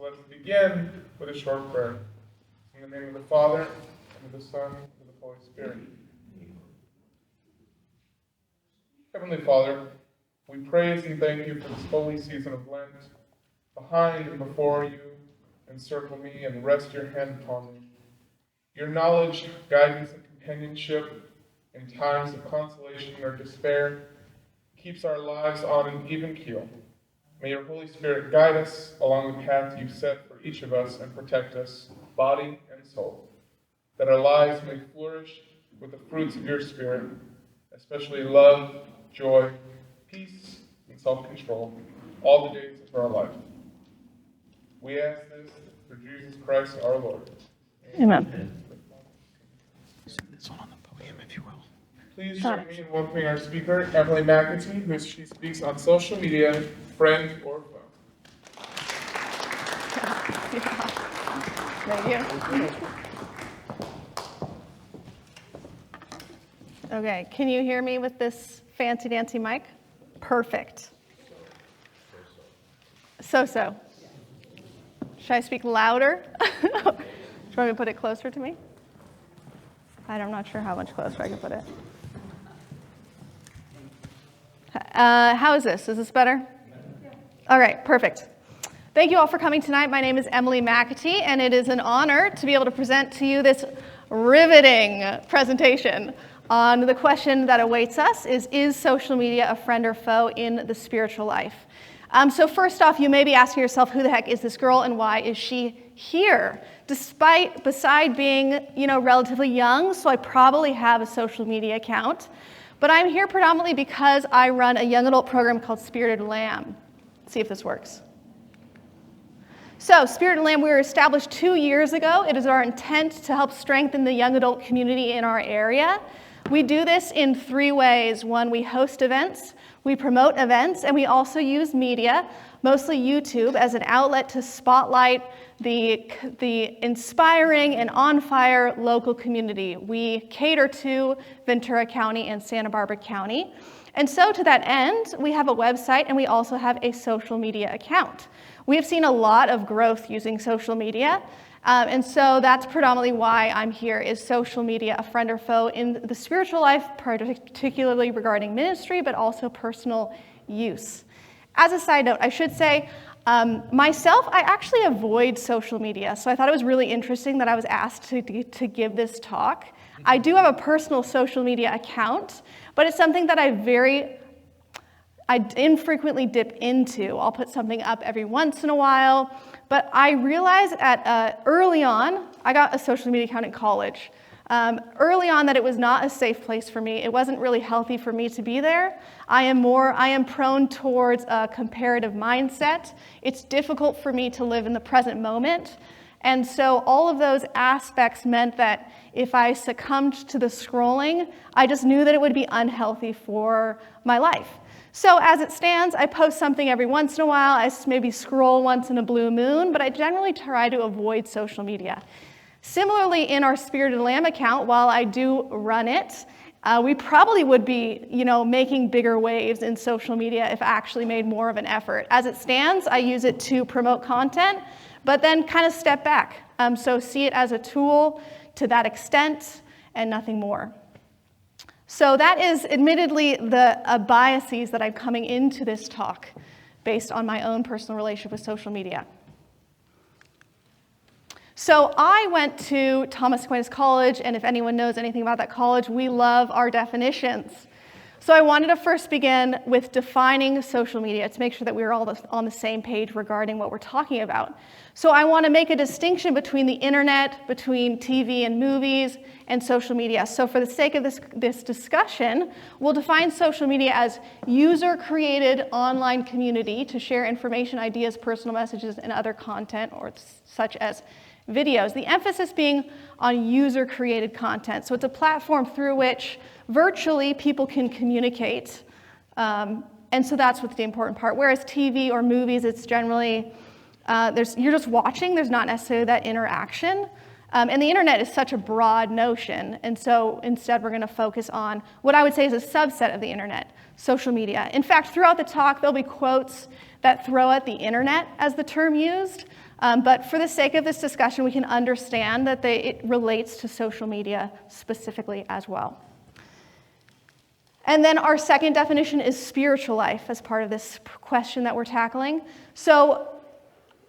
So let us begin with a short prayer. In the name of the Father, and of the Son, and of the Holy Spirit. Heavenly Father, we praise and thank you for this holy season of Lent. Behind and before you, encircle me and rest your hand upon me. Your knowledge, guidance, and companionship in times of consolation or despair keeps our lives on an even keel. May your Holy Spirit guide us along the path you've set for each of us and protect us, body and soul, that our lives may flourish with the fruits of your Spirit, especially love, joy, peace, and self-control, all the days of our life. We ask this through Jesus Christ our Lord. Amen. This one on the podium, if you will. Please join me in welcoming our speaker, Emily McAtee, who she speaks on social media, friend or foe. Thank you. Okay, can you hear me with this fancy dancy mic? Perfect. So. Should I speak louder? Do you want me to put it closer to me? I'm not sure how much closer I can put it. How is this? Is this better? Yeah. All right, perfect. Thank you all for coming tonight. My name is Emily McAtee, and it is an honor to be able to present to you this riveting presentation on the question that awaits us is social media a friend or foe in the spiritual life? So first off, you may be asking yourself, who the heck is this girl and why is she here? Beside being, relatively young, so I probably have a social media account, but I'm here predominantly because I run a young adult program called Spirited Lamb. Let's see if this works. So Spirited Lamb, we were established 2 years ago. It is our intent to help strengthen the young adult community in our area. We do this in 3 ways. 1, we host events, we promote events, and we also use media, mostly YouTube, as an outlet to spotlight the inspiring and on-fire local community. We cater to Ventura County and Santa Barbara County. And so to that end, we have a website and we also have a social media account. We have seen a lot of growth using social media. And so that's predominantly why I'm here. Is social media a friend or foe in the spiritual life, particularly regarding ministry, but also personal use? As a side note, I should say, myself, I actually avoid social media. So I thought it was really interesting that I was asked to give this talk. I do have a personal social media account, but it's something that I infrequently dip into. I'll put something up every once in a while. But I realized early on, I got a social media account in college. Early on that it was not a safe place for me. It wasn't really healthy for me to be there. I am prone towards a comparative mindset. It's difficult for me to live in the present moment. And so all of those aspects meant that if I succumbed to the scrolling, I just knew that it would be unhealthy for my life. So as it stands, I post something every once in a while. I maybe scroll once in a blue moon, but I generally try to avoid social media. Similarly, in our Spirited Lamb account, while I do run it, we probably would be, making bigger waves in social media if I actually made more of an effort. As it stands, I use it to promote content, but then kind of step back. So see it as a tool to that extent and nothing more. So that is admittedly the biases that I'm coming into this talk based on my own personal relationship with social media. So I went to Thomas Aquinas College, and if anyone knows anything about that college, we love our definitions. So I wanted to first begin with defining social media to make sure that we were all on the same page regarding what we're talking about. So I want to make a distinction between the internet, between TV and movies, and social media. So for the sake of this discussion, we'll define social media as user-created online community to share information, ideas, personal messages, and other content, or such as videos. The emphasis being on user-created content. So it's a platform through which virtually people can communicate. And so that's what's the important part. Whereas TV or movies, it's generally, you're just watching. There's not necessarily that interaction. And the internet is such a broad notion. And so instead, we're going to focus on what I would say is a subset of the internet, social media. In fact, throughout the talk, there'll be quotes that throw out the internet as the term used. But for the sake of this discussion, we can understand that it relates to social media specifically as well. And then our second definition is spiritual life as part of this question that we're tackling. So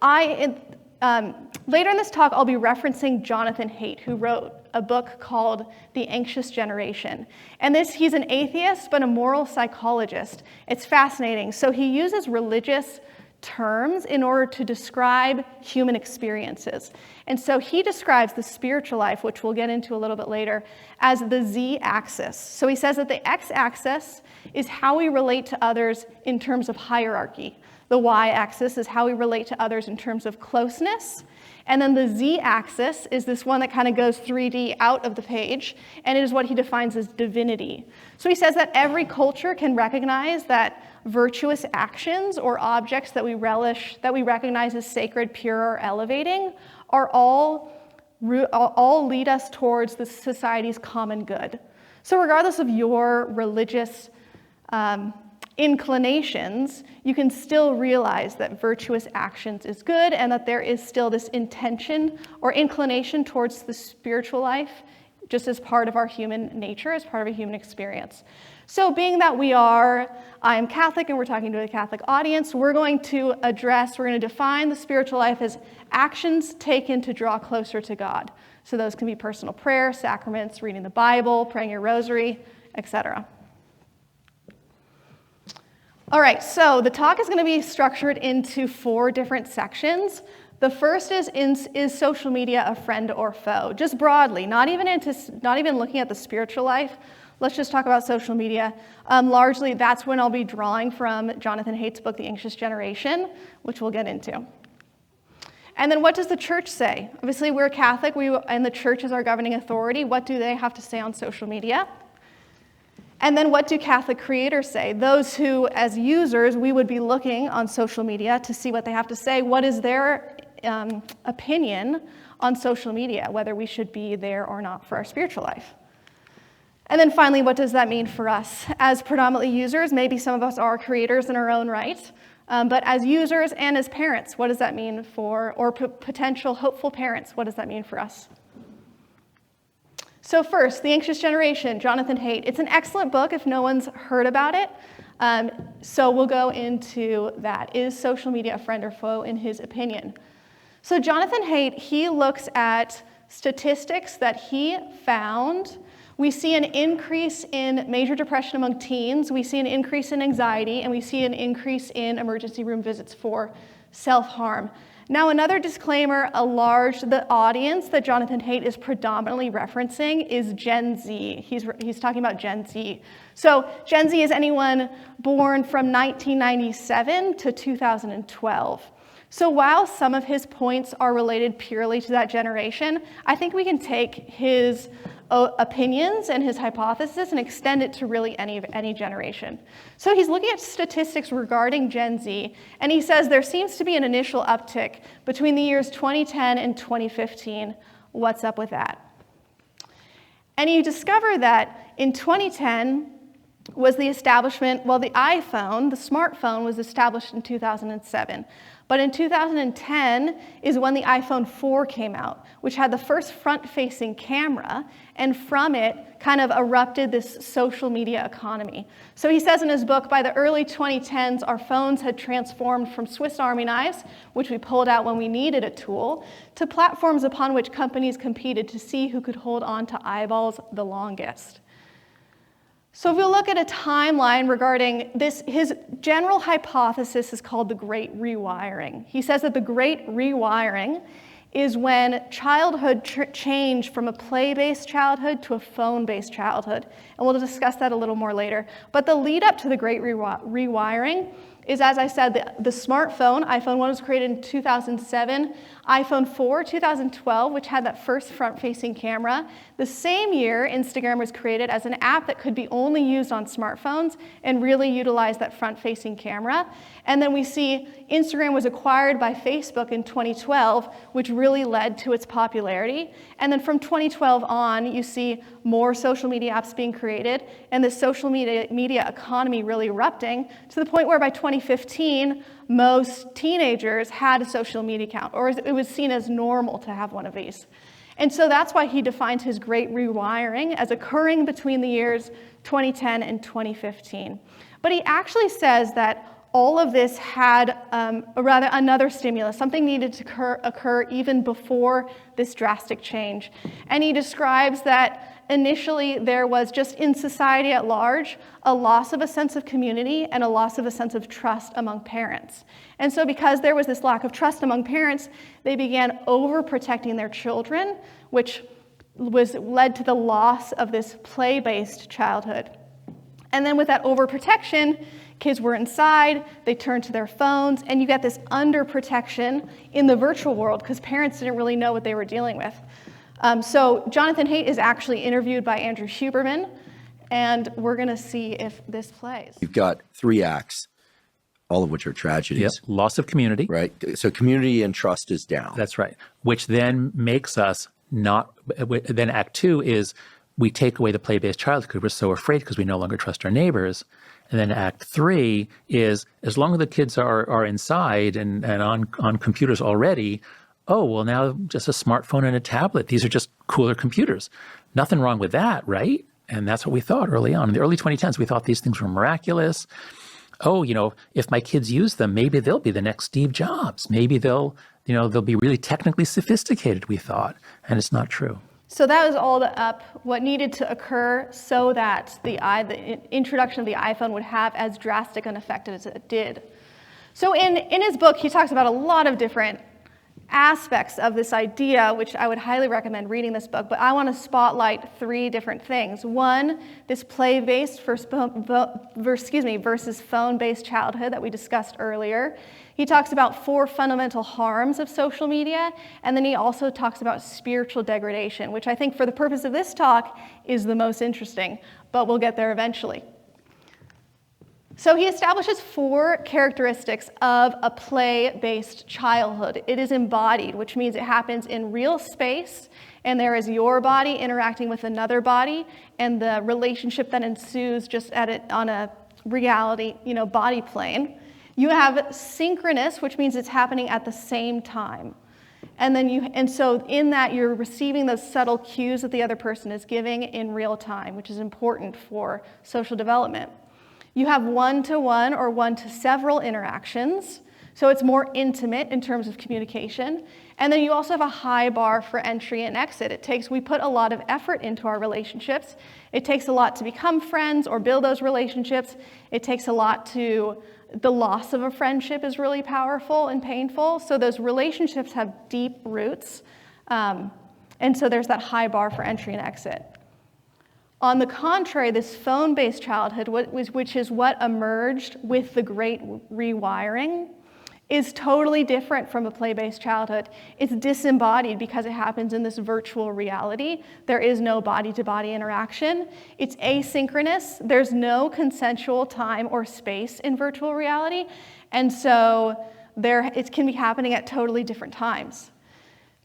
later in this talk, I'll be referencing Jonathan Haidt, who wrote a book called The Anxious Generation. And he's an atheist, but a moral psychologist. It's fascinating. So he uses religious terms in order to describe human experiences. And so he describes the spiritual life, which we'll get into a little bit later, as the z-axis. So he says that the x-axis is how we relate to others in terms of hierarchy. The y-axis is how we relate to others in terms of closeness. And then the z-axis is this one that kind of goes 3D out of the page, and it is what he defines as divinity. So he says that every culture can recognize that virtuous actions or objects that we relish, that we recognize as sacred, pure, or elevating, are all lead us towards the society's common good. So regardless of your religious inclinations, you can still realize that virtuous actions is good and that there is still this intention or inclination towards the spiritual life, just as part of our human nature, as part of a human experience. So being that I am Catholic and we're talking to a Catholic audience, we're going to define the spiritual life as actions taken to draw closer to God. So those can be personal prayer, sacraments, reading the Bible, praying your rosary, etc. All right, so the talk is going to be structured into 4 different sections. The first is social media a friend or foe? Just broadly, not even looking at the spiritual life. Let's just talk about social media. Largely, that's when I'll be drawing from Jonathan Haidt's book, The Anxious Generation, which we'll get into. And then what does the church say? Obviously, we're Catholic, and the church is our governing authority. What do they have to say on social media? And then what do Catholic creators say? Those who, as users, we would be looking on social media to see what they have to say. What is their opinion on social media, whether we should be there or not for our spiritual life? And then finally, what does that mean for us? As predominantly users, maybe some of us are creators in our own right, but as users and as parents, what does that mean or potential hopeful parents, what does that mean for us? So first, The Anxious Generation, Jonathan Haidt. It's an excellent book if no one's heard about it. So we'll go into that. Is social media a friend or foe in his opinion? So Jonathan Haidt, he looks at statistics that he found. We see an increase in major depression among teens, we see an increase in anxiety, and we see an increase in emergency room visits for self-harm. Now, another disclaimer, the audience that Jonathan Haidt is predominantly referencing is Gen Z. He's talking about Gen Z. So Gen Z is anyone born from 1997 to 2012. So while some of his points are related purely to that generation, I think we can take his opinions and his hypothesis and extend it to really any generation. So he's looking at statistics regarding Gen Z, and he says there seems to be an initial uptick between the years 2010 and 2015. What's up with that? And you discover that in 2010 was the establishment, the iPhone, the smartphone, was established in 2007. But in 2010 is when the iPhone 4 came out, which had the first front-facing camera, and from it kind of erupted this social media economy. So he says in his book, by the early 2010s, our phones had transformed from Swiss Army knives, which we pulled out when we needed a tool, to platforms upon which companies competed to see who could hold on to eyeballs the longest. So if we look at a timeline regarding this, his general hypothesis is called the Great Rewiring. He says that the Great Rewiring is when childhood changed from a play-based childhood to a phone-based childhood. And we'll discuss that a little more later. But the lead up to the Great Rewiring is, as I said, the smartphone. iPhone 1 was created in 2007. iPhone 4, 2012, which had that first front-facing camera. The same year, Instagram was created as an app that could be only used on smartphones and really utilize that front-facing camera. And then we see Instagram was acquired by Facebook in 2012, which really led to its popularity. And then from 2012 on, you see more social media apps being created and the social media economy really erupting to the point where by 2015, 2015, most teenagers had a social media account, or it was seen as normal to have one of these. And so that's why he defines his great rewiring as occurring between the years 2010 and 2015. But he actually says that all of this had another stimulus. Something needed to occur even before this drastic change. And he describes that initially there was just in society at large a loss of a sense of community and a loss of a sense of trust among parents. And so because there was this lack of trust among parents, they began overprotecting their children, which led to the loss of this play-based childhood. And then with that overprotection, kids were inside, they turned to their phones, and you get this underprotection in the virtual world because parents didn't really know what they were dealing with. So Jonathan Haidt is actually interviewed by Andrew Huberman, and we're going to see if this plays. You've got 3 acts, all of which are tragedies. Yep. Loss of community. Right. So community and trust is down. That's right. Which then makes us not, then act 2 is we take away the play-based childhood because we're so afraid because we no longer trust our neighbors. And then act 3 is as long as the kids are inside and on computers already, oh, well, now just a smartphone and a tablet. These are just cooler computers. Nothing wrong with that, right? And that's what we thought early on. In the early 2010s, we thought these things were miraculous. Oh, if my kids use them, maybe they'll be the next Steve Jobs. Maybe they'll be really technically sophisticated, we thought. And it's not true. So that was all what needed to occur so that the introduction of the iPhone would have as drastic an effect as it did. So in his book, he talks about a lot of different aspects of this idea, which I would highly recommend reading this book, but I want to spotlight 3 different things. One, this play-based versus phone-based childhood that we discussed earlier. He talks about 4 fundamental harms of social media, and then he also talks about spiritual degradation, which I think for the purpose of this talk is the most interesting, but we'll get there eventually. So he establishes 4 characteristics of a play-based childhood. It is embodied, which means it happens in real space, and there is your body interacting with another body, and the relationship that ensues just on a reality, body plane. You have synchronous, which means it's happening at the same time. And so in that, you're receiving those subtle cues that the other person is giving in real time, which is important for social development. You have one-to-one or one-to-several interactions, so it's more intimate in terms of communication. And then you also have a high bar for entry and exit. We put a lot of effort into our relationships. It takes a lot to become friends or build those relationships. It takes a lot the loss of a friendship is really powerful and painful. So those relationships have deep roots. And so there's that high bar for entry and exit. On the contrary, this phone-based childhood, which is what emerged with the Great Rewiring, is totally different from a play-based childhood. It's disembodied because it happens in this virtual reality. There is no body-to-body interaction. It's asynchronous. There's no consensual time or space in virtual reality. And so it can be happening at totally different times.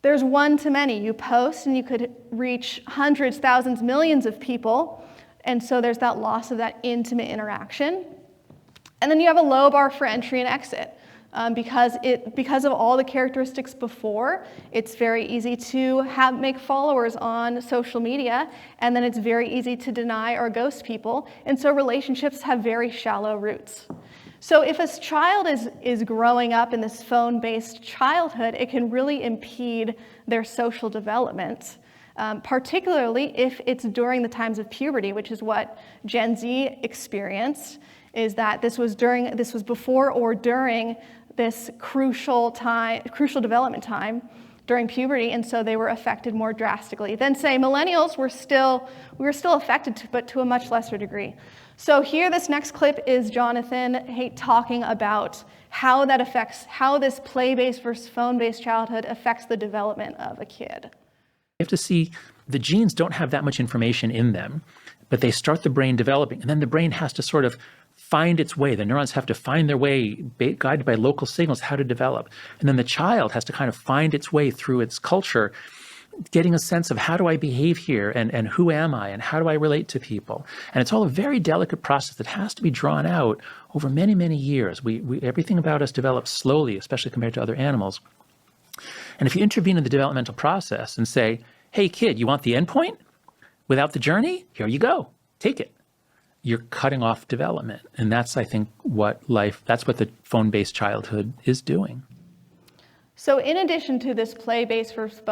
There's one-to-many. You post and you could reach hundreds, thousands, millions of people. And so there's that loss of that intimate interaction. And then you have a low bar for entry and exit. Because of all the characteristics before, it's very easy to make followers on social media, and then it's very easy to deny or ghost people. And so relationships have very shallow roots. So if a child is growing up in this phone-based childhood, it can really impede their social development, particularly if it's during the times of puberty, which is what Gen Z experienced, is that this was before or during this crucial development time during puberty, and so they were affected more drastically. Then say millennials we were still affected, but to a much lesser degree. So here, this next clip is Jonathan Haidt talking about how this play-based versus phone-based childhood affects the development of a kid. You have to see the genes don't have that much information in them, but they start the brain developing, and then the brain has to sort of find its way. The neurons have to find their way, guided by local signals, how to develop. And then the child has to kind of find its way through its culture getting a sense of how do I behave here and who am I and how do I relate to people. And it's all a very delicate process that has to be drawn out over many, many years. Everything about us develops slowly, especially compared to other animals. And if you intervene in the developmental process and say, hey, kid, you want the endpoint without the journey? Here you go. Take it. You're cutting off development. And that's, I think, that's what the phone-based childhood is doing. So in addition to this play-based versus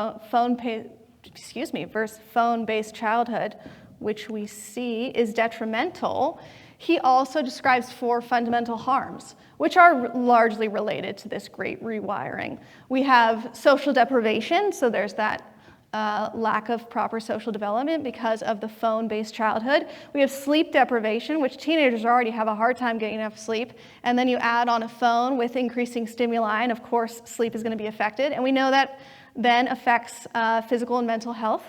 phone-based childhood, which we see is detrimental, he also describes 4 fundamental harms, which are largely related to this great rewiring. We have social deprivation, so there's that lack of proper social development because of the phone-based childhood. We have sleep deprivation, which teenagers already have a hard time getting enough sleep, and then you add on a phone with increasing stimuli, and of course sleep is going to be affected, and we know that then affects physical and mental health.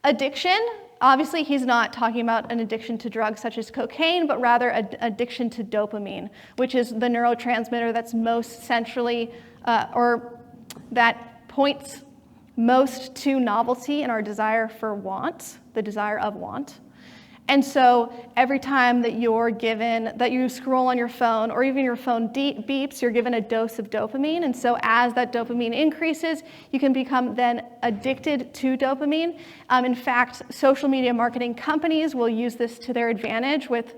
Addiction, obviously he's not talking about an addiction to drugs such as cocaine, but rather an addiction to dopamine, which is the neurotransmitter that's most centrally, or that points most to novelty and our desire for want, the desire of want. And so every time that you scroll on your phone, or even your phone beeps, you're given a dose of dopamine. And so as that dopamine increases, you can become then addicted to dopamine. In fact, social media marketing companies will use this to their advantage with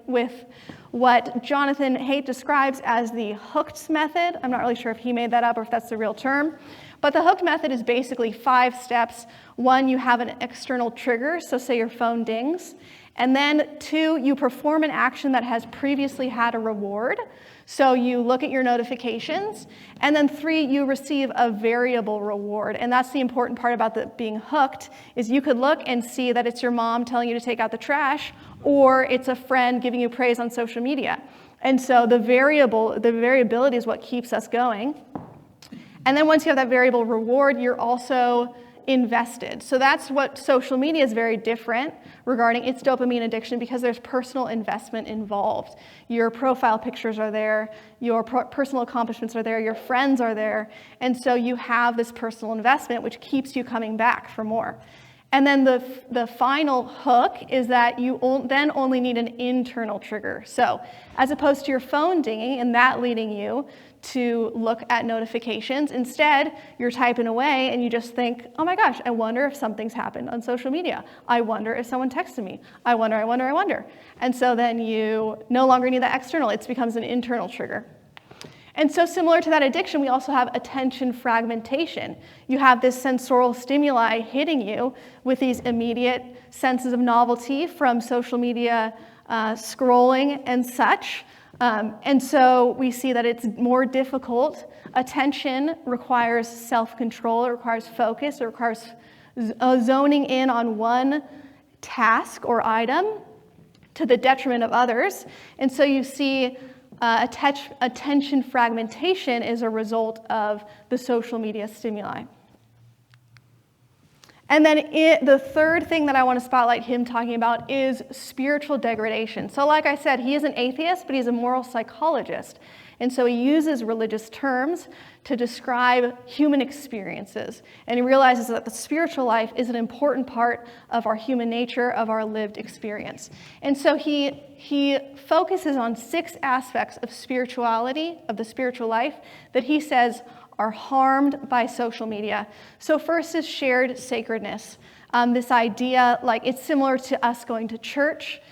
what Jonathan Haidt describes as the hooked method. I'm not really sure if he made that up or if that's the real term. But the hooked method is basically 5 steps. 1, you have an external trigger, so say your phone dings. And then 2, you perform an action that has previously had a reward. So you look at your notifications. And then 3, you receive a variable reward. And that's the important part about being hooked, is you could look and see that it's your mom telling you to take out the trash, or it's a friend giving you praise on social media. And so the variability is what keeps us going. And then once you have that variable reward, you're also invested. So that's what social media is very different regarding its dopamine addiction, because there's personal investment involved. Your profile pictures are there, your personal accomplishments are there, your friends are there, and so you have this personal investment which keeps you coming back for more. And then the final hook is that you then only need an internal trigger. So as opposed to your phone dinging and that leading you to look at notifications, instead you're typing away and you just think, oh my gosh, I wonder if something's happened on social media. I wonder if someone texted me. I wonder. And so then you no longer need that external. It becomes an internal trigger. And so similar to that addiction, we also have attention fragmentation. You have this sensorial stimuli hitting you with these immediate senses of novelty from social media scrolling and such. And so we see that it's more difficult. Attention requires self-control, it requires focus, it requires zoning in on one task or item to the detriment of others. And so you see attention fragmentation is a result of the social media stimuli. And then the third thing that I want to spotlight him talking about is spiritual degradation. So like I said, he is an atheist, but he's a moral psychologist. And so he uses religious terms to describe human experiences. And he realizes that the spiritual life is an important part of our human nature, of our lived experience. And so he focuses on 6 aspects of spirituality, of the spiritual life, that he says are harmed by social media. So first is shared sacredness. This idea, like it's similar to us going to church.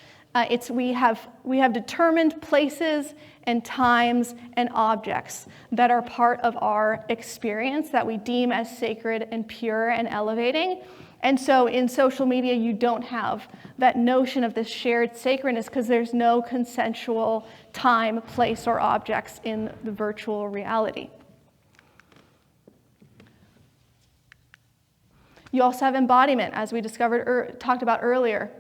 We have determined places and times and objects that are part of our experience that we deem as sacred and pure and elevating. And so in social media, you don't have that notion of this shared sacredness because there's no consensual time, place, or objects in the virtual reality. You also have embodiment, as we talked about earlier.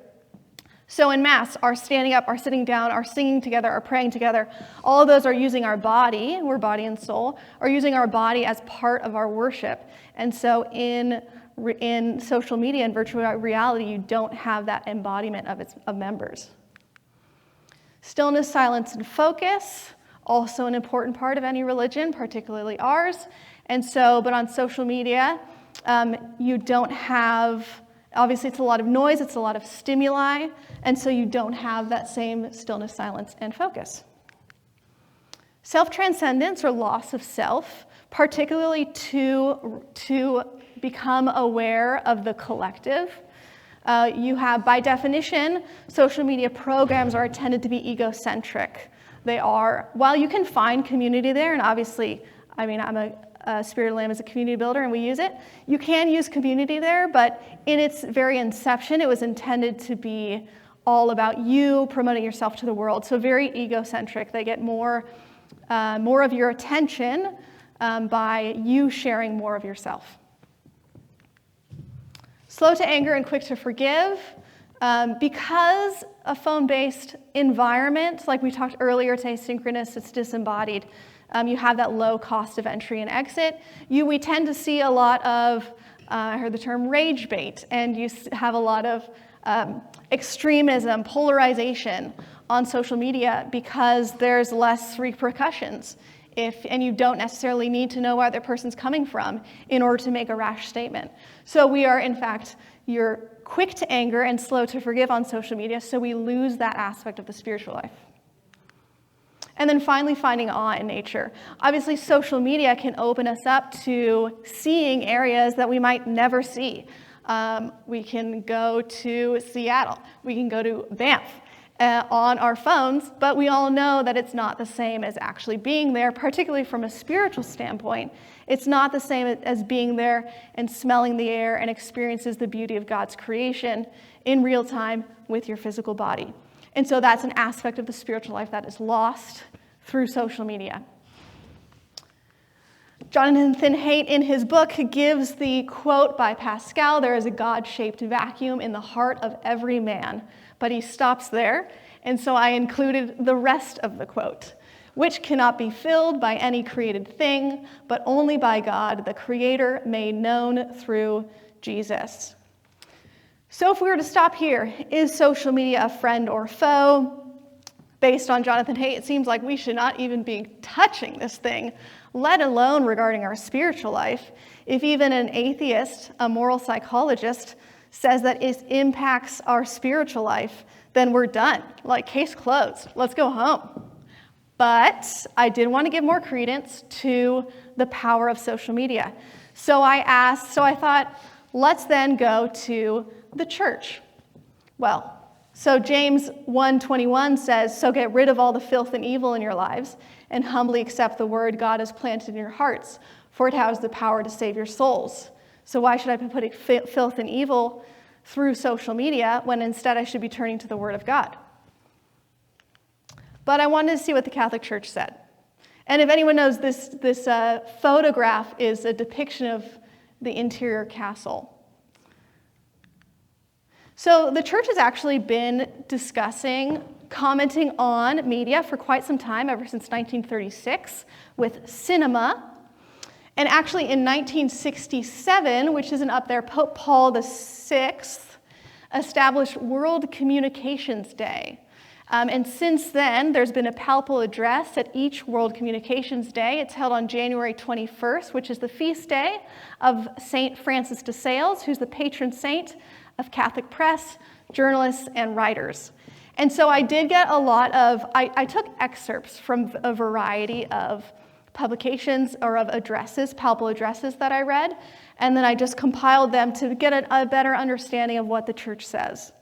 So in Mass, our standing up, our sitting down, our singing together, our praying together, all of those are using our body, we're body and soul, are using our body as part of our worship. And so in social media and virtual reality, you don't have that embodiment of members. Stillness, silence, and focus, also an important part of any religion, particularly ours. And so, but on social media, You don't have, obviously it's a lot of noise, it's a lot of stimuli, and so you don't have that same stillness, silence, and focus. Self-transcendence or loss of self, particularly to become aware of the collective. You have, by definition, social media programs are intended to be egocentric. They are, while you can find community there, and obviously, I mean, I'm a Spirit of Lamb is a community builder and we use it. You can use community there, but in its very inception, it was intended to be all about you promoting yourself to the world. So very egocentric. They get more of your attention by you sharing more of yourself. Slow to anger and quick to forgive. Because a phone-based environment, like we talked earlier, it's asynchronous, it's disembodied, you have that low cost of entry and exit. We tend to see a lot of, I heard the term rage bait, and you have a lot of extremism, polarization on social media because there's less repercussions. And you don't necessarily need to know where the person's coming from in order to make a rash statement. So we are, in fact, you're quick to anger and slow to forgive on social media, so we lose that aspect of the spiritual life. And then finally, finding awe in nature. Obviously, social media can open us up to seeing areas that we might never see. We can go to Seattle. We can go to Banff. On our phones, but we all know that it's not the same as actually being there, particularly from a spiritual standpoint. It's not the same as being there and smelling the air and experiences the beauty of God's creation in real time with your physical body. And so that's an aspect of the spiritual life that is lost through social media. Jonathan Haidt, in his book, gives the quote by Pascal, "There is a God-shaped vacuum in the heart of every man." But he stops there, and so I included the rest of the quote, "which cannot be filled by any created thing, but only by God, the Creator, made known through Jesus." So if we were to stop here, is social media a friend or foe? Based on Jonathan Haidt, it seems like we should not even be touching this thing, let alone regarding our spiritual life. If even an atheist, a moral psychologist, says that it impacts our spiritual life, then we're done. Like, case closed. Let's go home. But I did want to give more credence to the power of social media. So I thought, let's then go to the church. Well, so James 1:21 says, "So get rid of all the filth and evil in your lives, and humbly accept the word God has planted in your hearts, for it has the power to save your souls." So why should I be putting filth and evil through social media when instead I should be turning to the Word of God? But I wanted to see what the Catholic Church said. And if anyone knows, this photograph is a depiction of the interior castle. So the church has actually been commenting on media for quite some time, ever since 1936, with cinema. And actually in 1967, which isn't up there, Pope Paul VI established World Communications Day. And since then, there's been a papal address at each World Communications Day. It's held on January 21st, which is the feast day of St. Francis de Sales, who's the patron saint of Catholic press, journalists, and writers. And so I did get I took excerpts from a variety of publications or of addresses, papal addresses that I read, and then I just compiled them to get a better understanding of what the church says.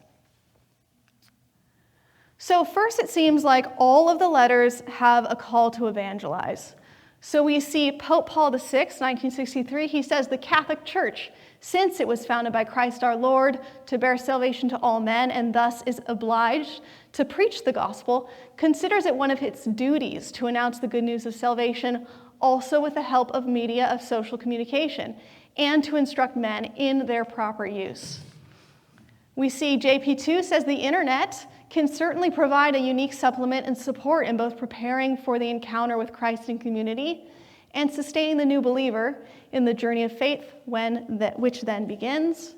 So first, it seems like all of the letters have a call to evangelize. So we see Pope Paul VI, 1963, he says, "The Catholic Church, since it was founded by Christ our Lord to bear salvation to all men and thus is obliged to preach the gospel, considers it one of its duties to announce the good news of salvation also with the help of media of social communication and to instruct men in their proper use." We see JP2 says the internet can certainly provide a unique supplement and support in both preparing for the encounter with Christ in community and sustaining the new believer in the journey of faith which then begins.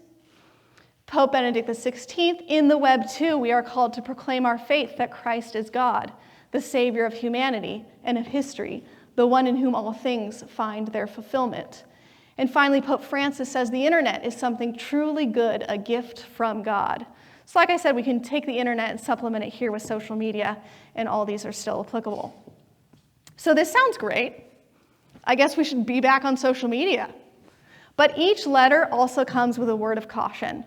Pope Benedict XVI, in the web too, we are called to proclaim our faith that Christ is God, the Savior of humanity and of history, the one in whom all things find their fulfillment. And finally, Pope Francis says the internet is something truly good, a gift from God. So like I said, we can take the internet and supplement it here with social media, and all these are still applicable. So this sounds great. I guess we should be back on social media. But each letter also comes with a word of caution.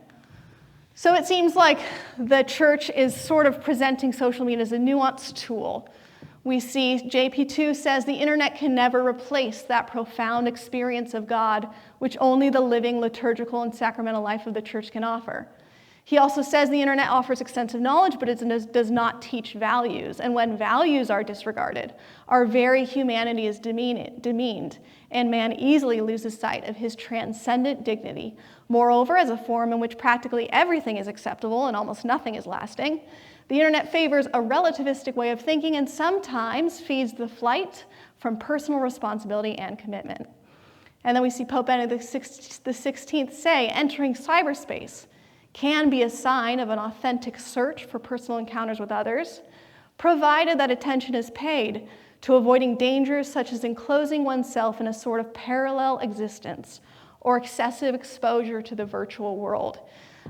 So it seems like the church is sort of presenting social media as a nuanced tool. We see JP2 says the internet can never replace that profound experience of God, which only the living liturgical and sacramental life of the church can offer. He also says the internet offers extensive knowledge, but it does not teach values. And when values are disregarded, our very humanity is demeaned, and man easily loses sight of his transcendent dignity. Moreover, as a form in which practically everything is acceptable and almost nothing is lasting, the internet favors a relativistic way of thinking and sometimes feeds the flight from personal responsibility and commitment. And then we see Pope Benedict XVI say, entering cyberspace can be a sign of an authentic search for personal encounters with others, provided that attention is paid to avoiding dangers such as enclosing oneself in a sort of parallel existence or excessive exposure to the virtual world.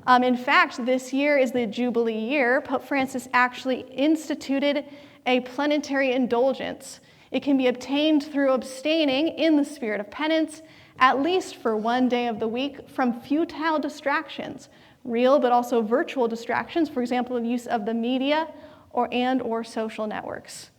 In fact, this year is the Jubilee year. Pope Francis actually instituted a plenary indulgence. It can be obtained through abstaining in the spirit of penance, at least for one day of the week, from futile distractions, real but also virtual distractions, for example, the use of the media or social networks.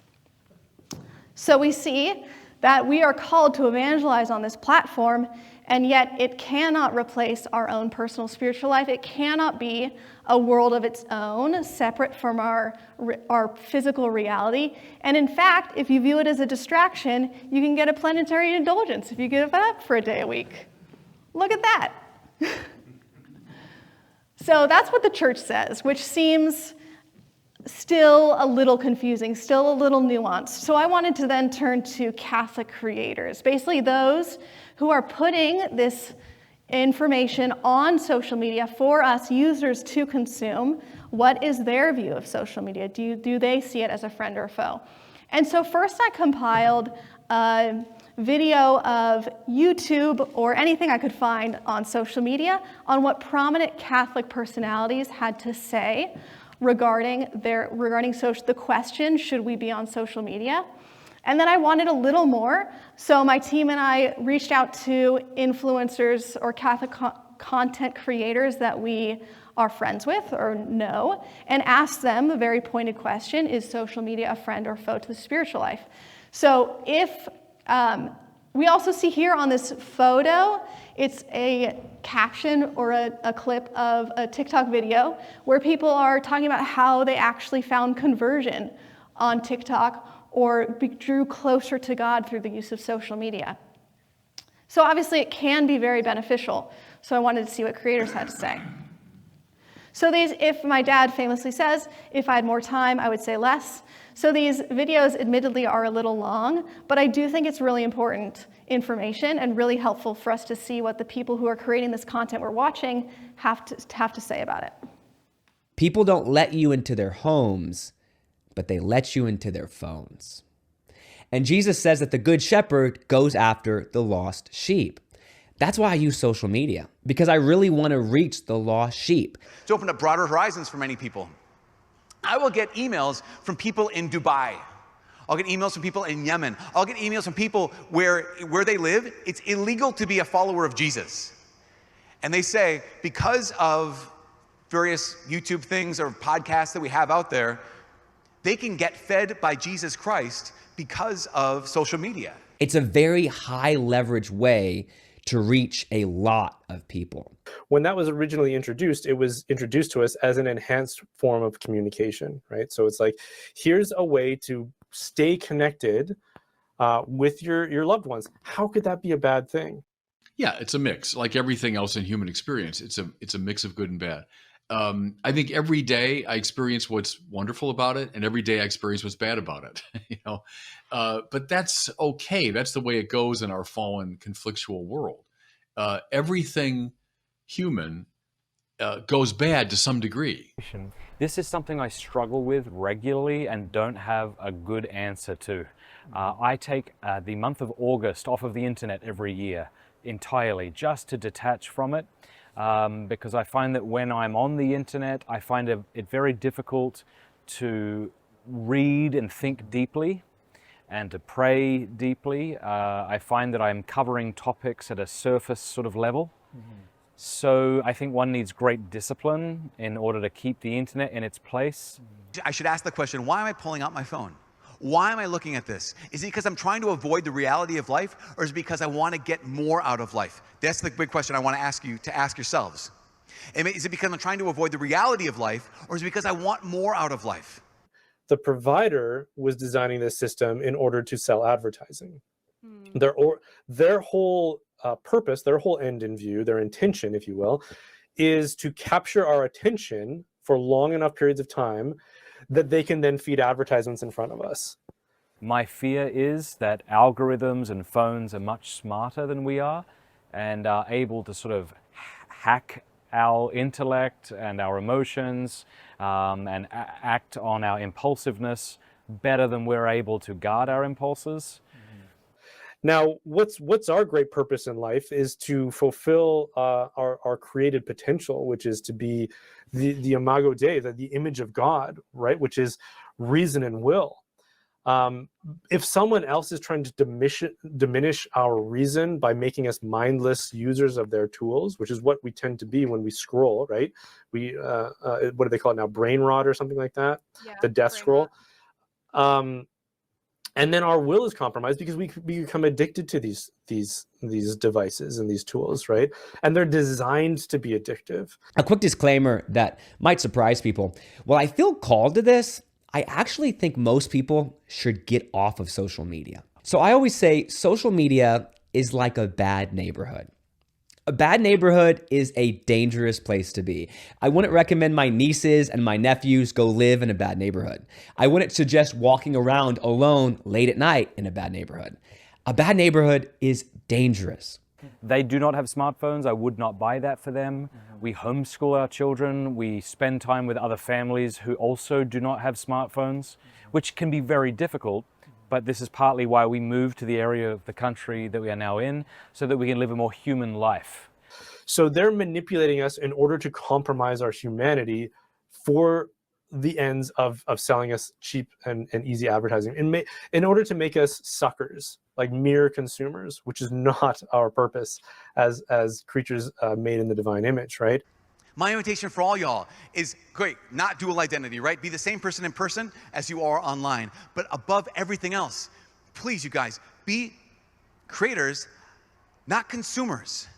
So we see that we are called to evangelize on this platform, and yet it cannot replace our own personal spiritual life. It cannot be a world of its own, separate from our physical reality. And in fact, if you view it as a distraction, you can get a plenary indulgence if you give it up for a day a week. Look at that. So that's what the church says, which seems still a little confusing, still a little nuanced. So I wanted to then turn to Catholic creators, basically those who are putting this information on social media for us users to consume. What is their view of social media? Do they see it as a friend or a foe? And so first I compiled a video of YouTube or anything I could find on social media on what prominent Catholic personalities had to say regarding the question, should we be on social media? And then I wanted a little more, so my team and I reached out to influencers or Catholic content creators that we are friends with or know, and asked them a very pointed question: is social media a friend or foe to the spiritual life? So if we also see here on this photo, it's a caption or a clip of a TikTok video where people are talking about how they actually found conversion on TikTok or drew closer to God through the use of social media. So obviously it can be very beneficial. So I wanted to see what creators had to say. So these, if my dad famously says, if I had more time, I would say less. So these videos admittedly are a little long, but I do think it's really important information and really helpful for us to see what the people who are creating this content we're watching have to say about it. People don't let you into their homes, but they let you into their phones. And Jesus says that the good shepherd goes after the lost sheep. That's why I use social media, because I really want to reach the lost sheep. To open up broader horizons for many people. I will get emails from people in Dubai. I'll get emails from people in Yemen. I'll get emails from people where they live, it's illegal to be a follower of Jesus. And they say, because of various YouTube things or podcasts that we have out there, they can get fed by Jesus Christ because of social media. It's a very high leverage way to reach a lot of people. When that was originally introduced, it was introduced to us as an enhanced form of communication, right? So it's like, here's a way to stay connected with your loved ones. How could that be a bad thing? Yeah, it's a mix. Like everything else in human experience, it's a mix of good and bad. I think every day I experience what's wonderful about it, and every day I experience what's bad about it. But that's okay. That's the way it goes in our fallen, conflictual world. Everything human goes bad to some degree. This is something I struggle with regularly and don't have a good answer to. I take the month of August off of the internet every year entirely, just to detach from it, because I find that when I'm on the internet, I find it very difficult to read and think deeply and to pray deeply. I find that I'm covering topics at a surface sort of level. So I think one needs great discipline in order to keep the internet in its place. I should ask the question, why am I pulling out my phone? Why am I looking at this? Is it because I'm trying to avoid the reality of life, or is it because I want to get more out of life? That's the big question I want to ask you to ask yourselves. Is it because I'm trying to avoid the reality of life, or is it because I want more out of life? The provider was designing this system in order to sell advertising. Their whole purpose, their whole end in view, their intention, if you will, is to capture our attention for long enough periods of time that they can then feed advertisements in front of us. My fear is that algorithms and phones are much smarter than we are and are able to sort of hack our intellect and our emotions and act on our impulsiveness better than we're able to guard our impulses. Now, what's our great purpose in life is to fulfill our created potential, which is to be the imago Dei, the image of God, right? Which is reason and will. If someone else is trying to diminish our reason by making us mindless users of their tools, which is what we tend to be when we scroll, right? We what do they call it now? Brain rot or something like that? Yeah, the death brain scroll. And then our will is compromised because we become addicted to these devices and these tools, right? And they're designed to be addictive. A quick disclaimer that might surprise people. While I feel called to this, I actually think most people should get off of social media. So I always say social media is like a bad neighborhood. A bad neighborhood is a dangerous place to be. I wouldn't recommend my nieces and my nephews go live in a bad neighborhood. I wouldn't suggest walking around alone late at night in a bad neighborhood. A bad neighborhood is dangerous. They do not have smartphones. I would not buy that for them. We homeschool our children. We spend time with other families who also do not have smartphones, which can be very difficult. But this is partly why we moved to the area of the country that we are now in, so that we can live a more human life. So they're manipulating us in order to compromise our humanity for the ends of selling us cheap and easy advertising, in order to make us suckers, like mere consumers, which is not our purpose as creatures made in the divine image, right? My invitation for all y'all is great, not dual identity, right? Be the same person in person as you are online. But above everything else, please, you guys, be creators, not consumers.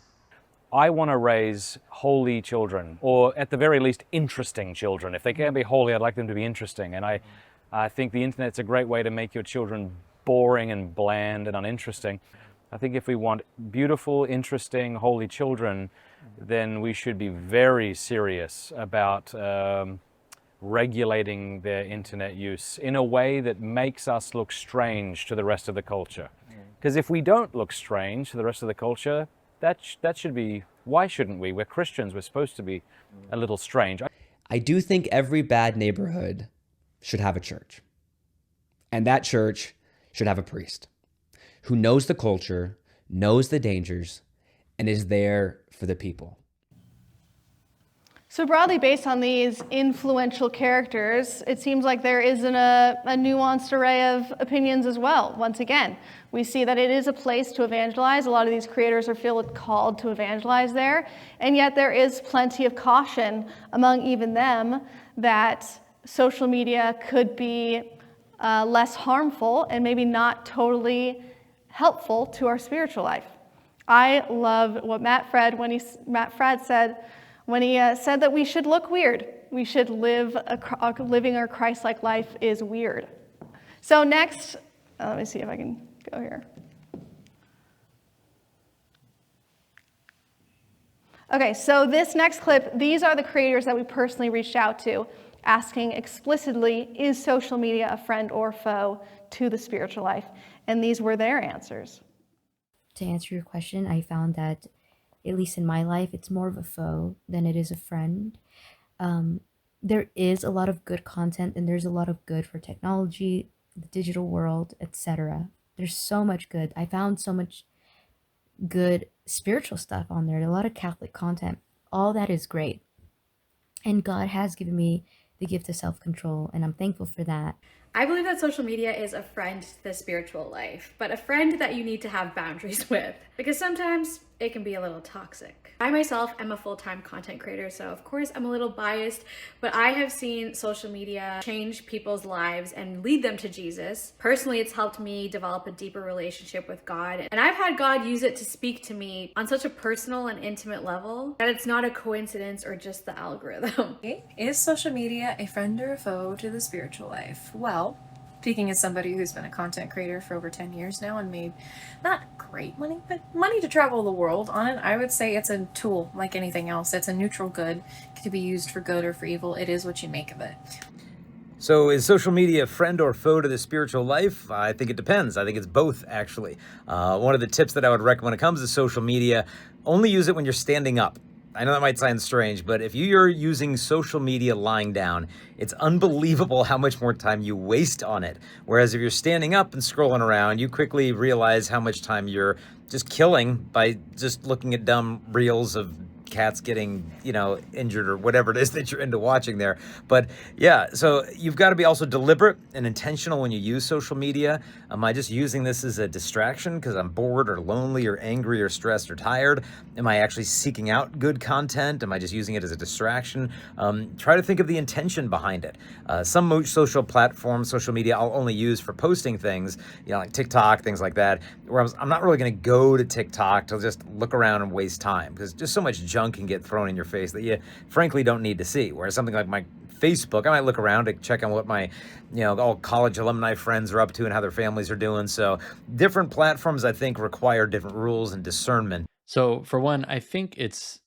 I want to raise holy children, or at the very least, interesting children. If they can't be holy, I'd like them to be interesting. And I think the internet's a great way to make your children boring and bland and uninteresting. I think if we want beautiful, interesting, holy children, then we should be very serious about regulating their internet use in a way that makes us look strange to the rest of the culture. Because if we don't look strange to the rest of the culture, that should be, why shouldn't we? We're Christians, we're supposed to be a little strange. I do think every bad neighborhood should have a church. And that church should have a priest who knows the culture, knows the dangers, and is there for the people. So broadly based on these influential characters, it seems like there isn't a nuanced array of opinions as well. Once again, we see that it is a place to evangelize. A lot of these creators are feel called to evangelize there, and yet there is plenty of caution among even them that social media could be less harmful and maybe not totally helpful to our spiritual life. I love what Matt Fradd said when he said that we should look weird. We should living a Christ-like life is weird. So next, let me see if I can go here. Okay, so this next clip, these are the creators that we personally reached out to, asking explicitly, is social media a friend or foe to the spiritual life? And these were their answers. To answer your question, I found that, at least in my life, it's more of a foe than it is a friend. There is a lot of good content, and there's a lot of good for technology, the digital world, etc. There's so much good. I found so much good spiritual stuff on there, a lot of Catholic content. All that is great. And God has given me the gift of self-control, and I'm thankful for that. I believe that social media is a friend to the spiritual life, but a friend that you need to have boundaries with, because sometimes it can be a little toxic. I myself am a full-time content creator, so of course I'm a little biased, but I have seen social media change people's lives and lead them to Jesus. Personally, it's helped me develop a deeper relationship with God, and I've had God use it to speak to me on such a personal and intimate level that it's not a coincidence or just the algorithm. Is social media a friend or a foe to the spiritual life? Well, speaking as somebody who's been a content creator for over 10 years now and made not great money, but money to travel the world on it, I would say it's a tool like anything else. It's a neutral good. It can be used for good or for evil. It is what you make of it. So is social media a friend or foe to the spiritual life? I think it depends. I think it's both, actually. One of the tips that I would recommend when it comes to social media, only use it when you're standing up. I know that might sound strange, but if you're using social media lying down, it's unbelievable how much more time you waste on it. Whereas if you're standing up and scrolling around, you quickly realize how much time you're just killing by just looking at dumb reels of cats getting, injured or whatever it is that you're into watching there. But yeah, so you've got to be also deliberate and intentional when you use social media. Am I just using this as a distraction because I'm bored or lonely or angry or stressed or tired? Am I actually seeking out good content? Am I just using it as a distraction? Try to think of the intention behind it. Some social platforms, social media, I'll only use for posting things, like TikTok, things like that, where I'm not really going to go to TikTok to just look around and waste time because just so much junk can get thrown in your face that you frankly don't need to see. Whereas something like my Facebook, I might look around to check on what my, all college alumni friends are up to and how their families are doing. So different platforms, I think, require different rules and discernment. So for one, I think it's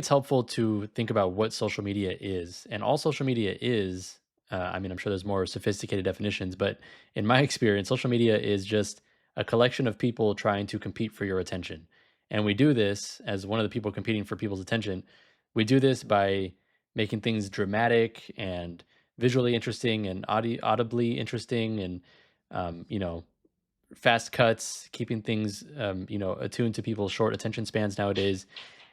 helpful to think about what social media is, and all social media is. I'm sure there's more sophisticated definitions, but in my experience, social media is just a collection of people trying to compete for your attention. And we do this as one of the people competing for people's attention. We do this by making things dramatic and visually interesting and audibly interesting and, fast cuts, keeping things, attuned to people's short attention spans nowadays.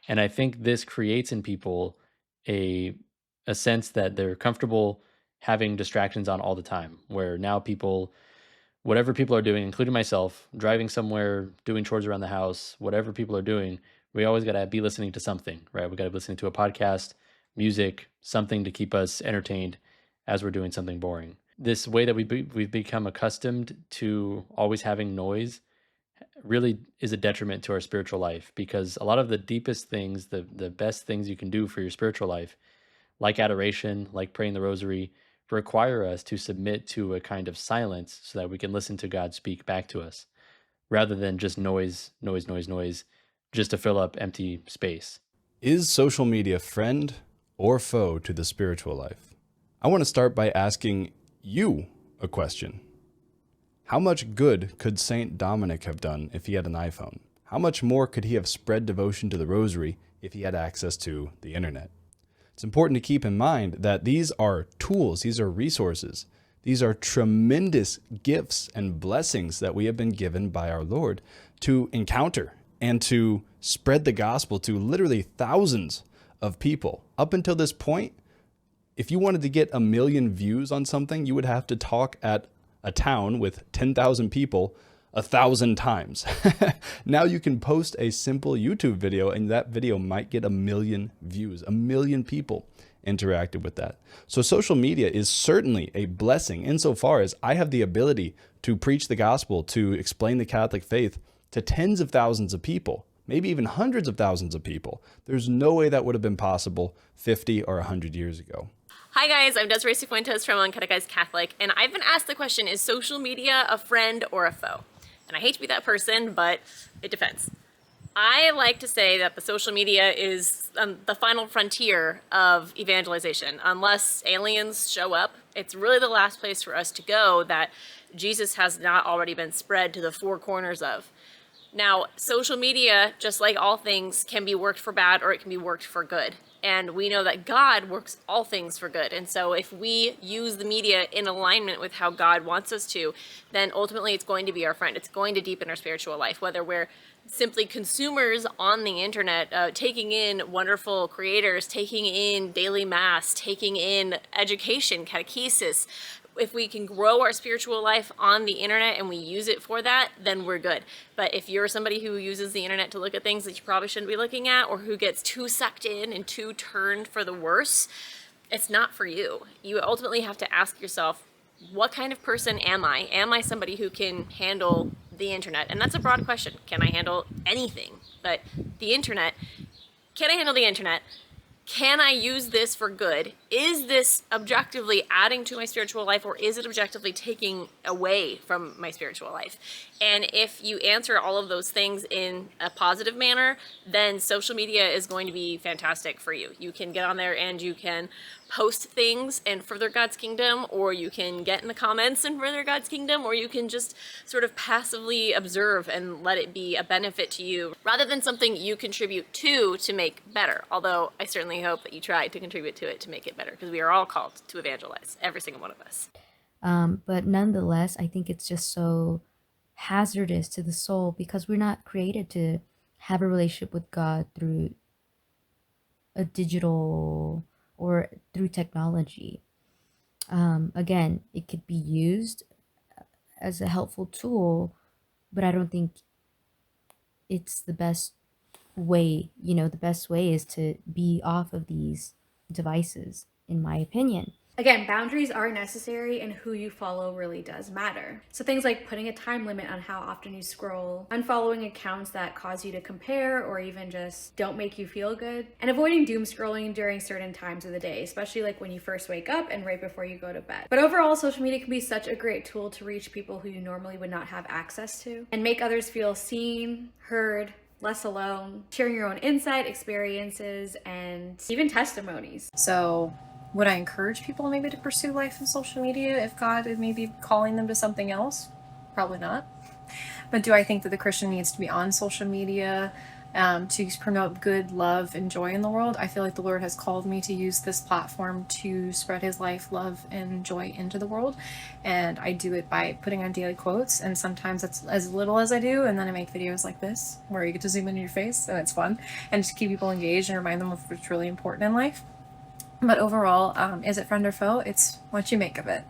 And I think this creates in people a sense that they're comfortable having distractions on all the time, where now whatever people are doing, including myself, driving somewhere, doing chores around the house, whatever people are doing, we always got to be listening to something, right? We got to be listening to a podcast, music, something to keep us entertained as we're doing something boring. This way that we've become accustomed to always having noise really is a detriment to our spiritual life, because a lot of the deepest things, the best things you can do for your spiritual life, like adoration, like praying the rosary, require us to submit to a kind of silence so that we can listen to God speak back to us, rather than just noise, just to fill up empty space. Is social media friend or foe to the spiritual life? I want to start by asking you a question. How much good could Saint Dominic have done if he had an iPhone? How much more could he have spread devotion to the rosary if he had access to the internet? It's important to keep in mind that these are tools, these are resources, these are tremendous gifts and blessings that we have been given by our Lord to encounter and to spread the gospel to literally thousands of people. Up until this point, if you wanted to get 1 million views on something, you would have to talk at a town with 10,000 people 1,000 times. Now you can post a simple YouTube video and that video might get 1 million views. 1 million people interacted with that. So social media is certainly a blessing insofar as I have the ability to preach the gospel, to explain the Catholic faith to tens of thousands of people, maybe even hundreds of thousands of people. There's no way that would have been possible 50 or 100 years ago. Hi guys, I'm Desiree Cifuentes from Uncatechized Catholic, and I've been asked the question, is social media a friend or a foe? And I hate to be that person, but it depends. I like to say that the social media is the final frontier of evangelization. Unless aliens show up, it's really the last place for us to go that Jesus has not already been spread to the four corners of. Now, social media, just like all things, can be worked for bad or it can be worked for good. And we know that God works all things for good. And so if we use the media in alignment with how God wants us to, then ultimately it's going to be our friend. It's going to deepen our spiritual life, whether we're simply consumers on the internet, taking in wonderful creators, taking in daily mass, taking in education, catechesis. If we can grow our spiritual life on the internet and we use it for that, then we're good. But if you're somebody who uses the internet to look at things that you probably shouldn't be looking at, or who gets too sucked in and too turned for the worse, it's not for you. You ultimately have to ask yourself, what kind of person am I? Am I somebody who can handle the internet? And that's a broad question. Can I handle anything? But the internet, can I handle the internet? Can I use this for good? Is this objectively adding to my spiritual life, or is it objectively taking away from my spiritual life? And if you answer all of those things in a positive manner, then social media is going to be fantastic for you. You can get on there and you can post things and further God's kingdom, or you can get in the comments and further God's kingdom, or you can just sort of passively observe and let it be a benefit to you rather than something you contribute to make better. Although I certainly hope that you try to contribute to it to make it better, because we are all called to evangelize, every single one of us. But nonetheless, I think it's just so hazardous to the soul because we're not created to have a relationship with God through a digital or through technology. Again, it could be used as a helpful tool, but I don't think it's the best way. The best way is to be off of these devices, in my opinion. Again, boundaries are necessary, and who you follow really does matter. So things like putting a time limit on how often you scroll, unfollowing accounts that cause you to compare or even just don't make you feel good, and avoiding doom scrolling during certain times of the day, especially like when you first wake up and right before you go to bed. But overall, social media can be such a great tool to reach people who you normally would not have access to and make others feel seen, heard, less alone, sharing your own insight, experiences, and even testimonies. So would I encourage people maybe to pursue life in social media if God is maybe calling them to something else? Probably not. But do I think that the Christian needs to be on social media to promote good, love, and joy in the world? I feel like the Lord has called me to use this platform to spread his life, love, and joy into the world. And I do it by putting on daily quotes, and sometimes it's as little as I do, and then I make videos like this where you get to zoom into your face, and it's fun, and just keep people engaged and remind them of what's really important in life. But overall, is it friend or foe? It's what you make of it.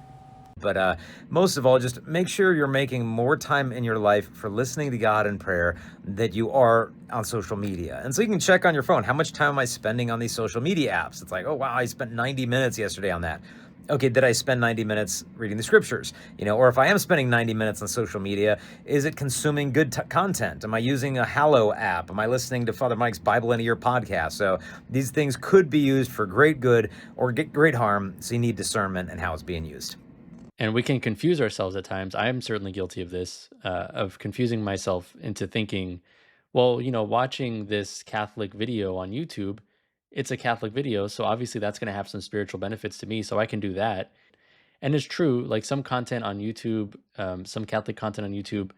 But most of all, just make sure you're making more time in your life for listening to God in prayer that you are on social media. And so you can check on your phone, how much time am I spending on these social media apps? It's like, oh, wow, I spent 90 minutes yesterday on that. Okay, did I spend 90 minutes reading the scriptures? Or if I am spending 90 minutes on social media, is it consuming good content? Am I using a Hallow app? Am I listening to Father Mike's Bible in a Year podcast? So these things could be used for great good or great harm, so you need discernment in how it's being used. And we can confuse ourselves at times. I'm certainly guilty of this, of confusing myself into thinking, well, watching this Catholic video on YouTube, it's a Catholic video, so obviously that's going to have some spiritual benefits to me, so I can do that. And it's true, like some content on YouTube, some Catholic content on YouTube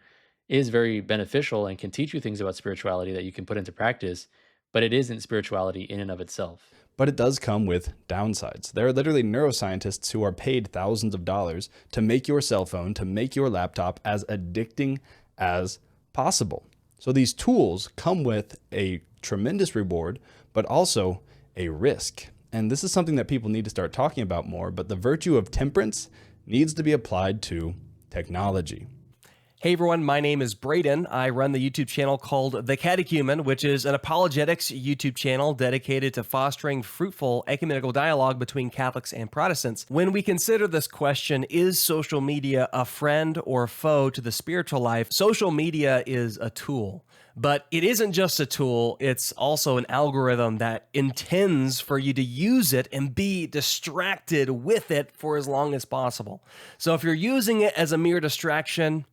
is very beneficial and can teach you things about spirituality that you can put into practice, but it isn't spirituality in and of itself. But it does come with downsides. There are literally neuroscientists who are paid thousands of dollars to make your cell phone, to make your laptop as addicting as possible. So these tools come with a tremendous reward, but also a risk. And this is something that people need to start talking about more, but the virtue of temperance needs to be applied to technology. Hey everyone, my name is Braden. I run the YouTube channel called The Catechumen, which is an apologetics YouTube channel dedicated to fostering fruitful ecumenical dialogue between Catholics and Protestants. When we consider this question, is social media a friend or foe to the spiritual life? Social media is a tool. But it isn't just a tool, it's also an algorithm that intends for you to use it and be distracted with it for as long as possible. So if you're using it as a mere distraction,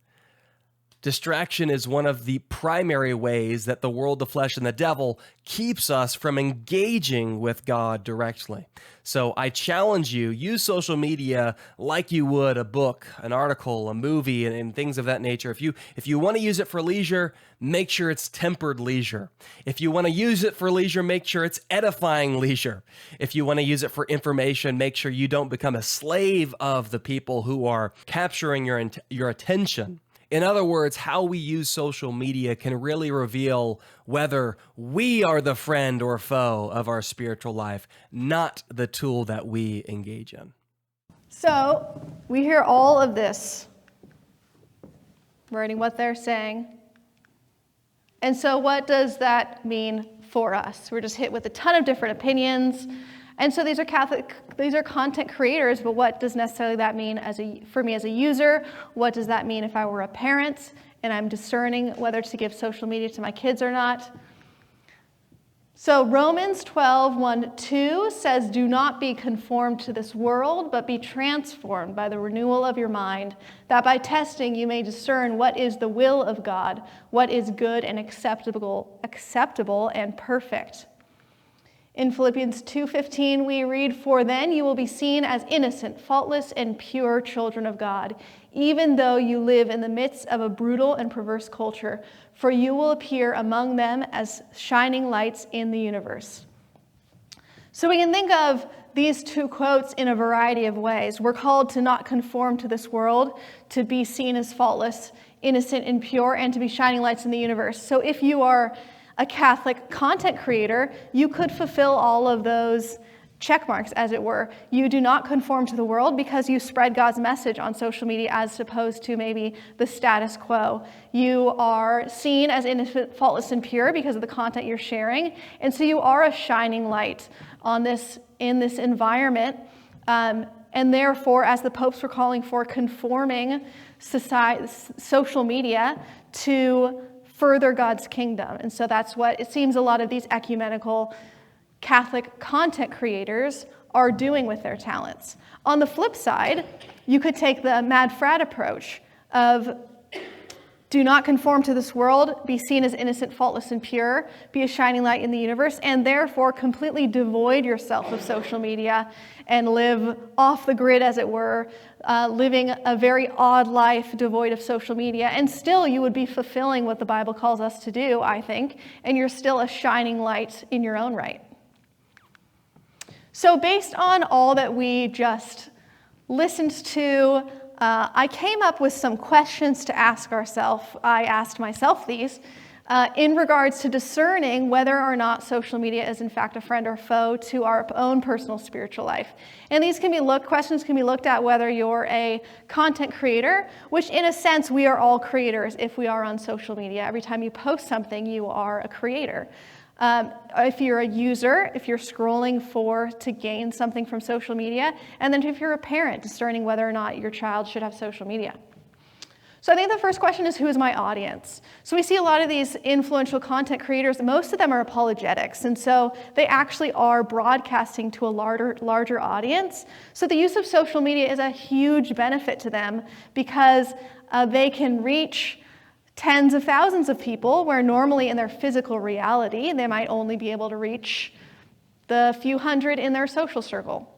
Distraction is one of the primary ways that the world, the flesh, and the devil keeps us from engaging with God directly. So I challenge you, use social media like you would a book, an article, a movie, and things of that nature. If you want to use it for leisure, make sure it's tempered leisure. If you want to use it for leisure, make sure it's edifying leisure. If you want to use it for information, make sure you don't become a slave of the people who are capturing your attention. In other words, how we use social media can really reveal whether we are the friend or foe of our spiritual life, not the tool that we engage in. So we hear all of this, writing what they're saying. And so what does that mean for us? We're just hit with a ton of different opinions. And so these are content creators, but what does necessarily that mean for me as a user? What does that mean if I were a parent and I'm discerning whether to give social media to my kids or not? So Romans 12:1-2 says, "Do not be conformed to this world, but be transformed by the renewal of your mind, that by testing you may discern what is the will of God, what is good and acceptable and perfect." In Philippians 2:15, we read, "For then you will be seen as innocent, faultless, and pure children of God, even though you live in the midst of a brutal and perverse culture, for you will appear among them as shining lights in the universe." So we can think of these two quotes in a variety of ways. We're called to not conform to this world, to be seen as faultless, innocent, and pure, and to be shining lights in the universe. So if you are a Catholic content creator, you could fulfill all of those check marks, as it were. You do not conform to the world because you spread God's message on social media as opposed to maybe the status quo. You are seen as innocent, faultless, and pure because of the content you're sharing. And so you are a shining light in this environment. And therefore, as the popes were calling for, conforming social media to further God's kingdom. And so that's what it seems a lot of these ecumenical Catholic content creators are doing with their talents. On the flip side, you could take the mad frat approach of do not conform to this world, be seen as innocent, faultless, and pure, be a shining light in the universe, and therefore completely devoid yourself of social media and live off the grid, as it were, living a very odd life devoid of social media. And still you would be fulfilling what the Bible calls us to do, I think, and you're still a shining light in your own right. So based on all that we just listened to, I came up with some questions to ask ourselves. I asked myself these in regards to discerning whether or not social media is in fact a friend or foe to our own personal spiritual life. And these questions can be looked at whether you're a content creator, which in a sense we are all creators if we are on social media. Every time you post something, you are a creator. If you're a user, if you're scrolling to gain something from social media, and then if you're a parent, discerning whether or not your child should have social media. So I think the first question is, who is my audience? So we see a lot of these influential content creators, most of them are apologetics, and so they actually are broadcasting to a larger audience. So the use of social media is a huge benefit to them because they can reach tens of thousands of people, where normally in their physical reality, they might only be able to reach the few hundred in their social circle.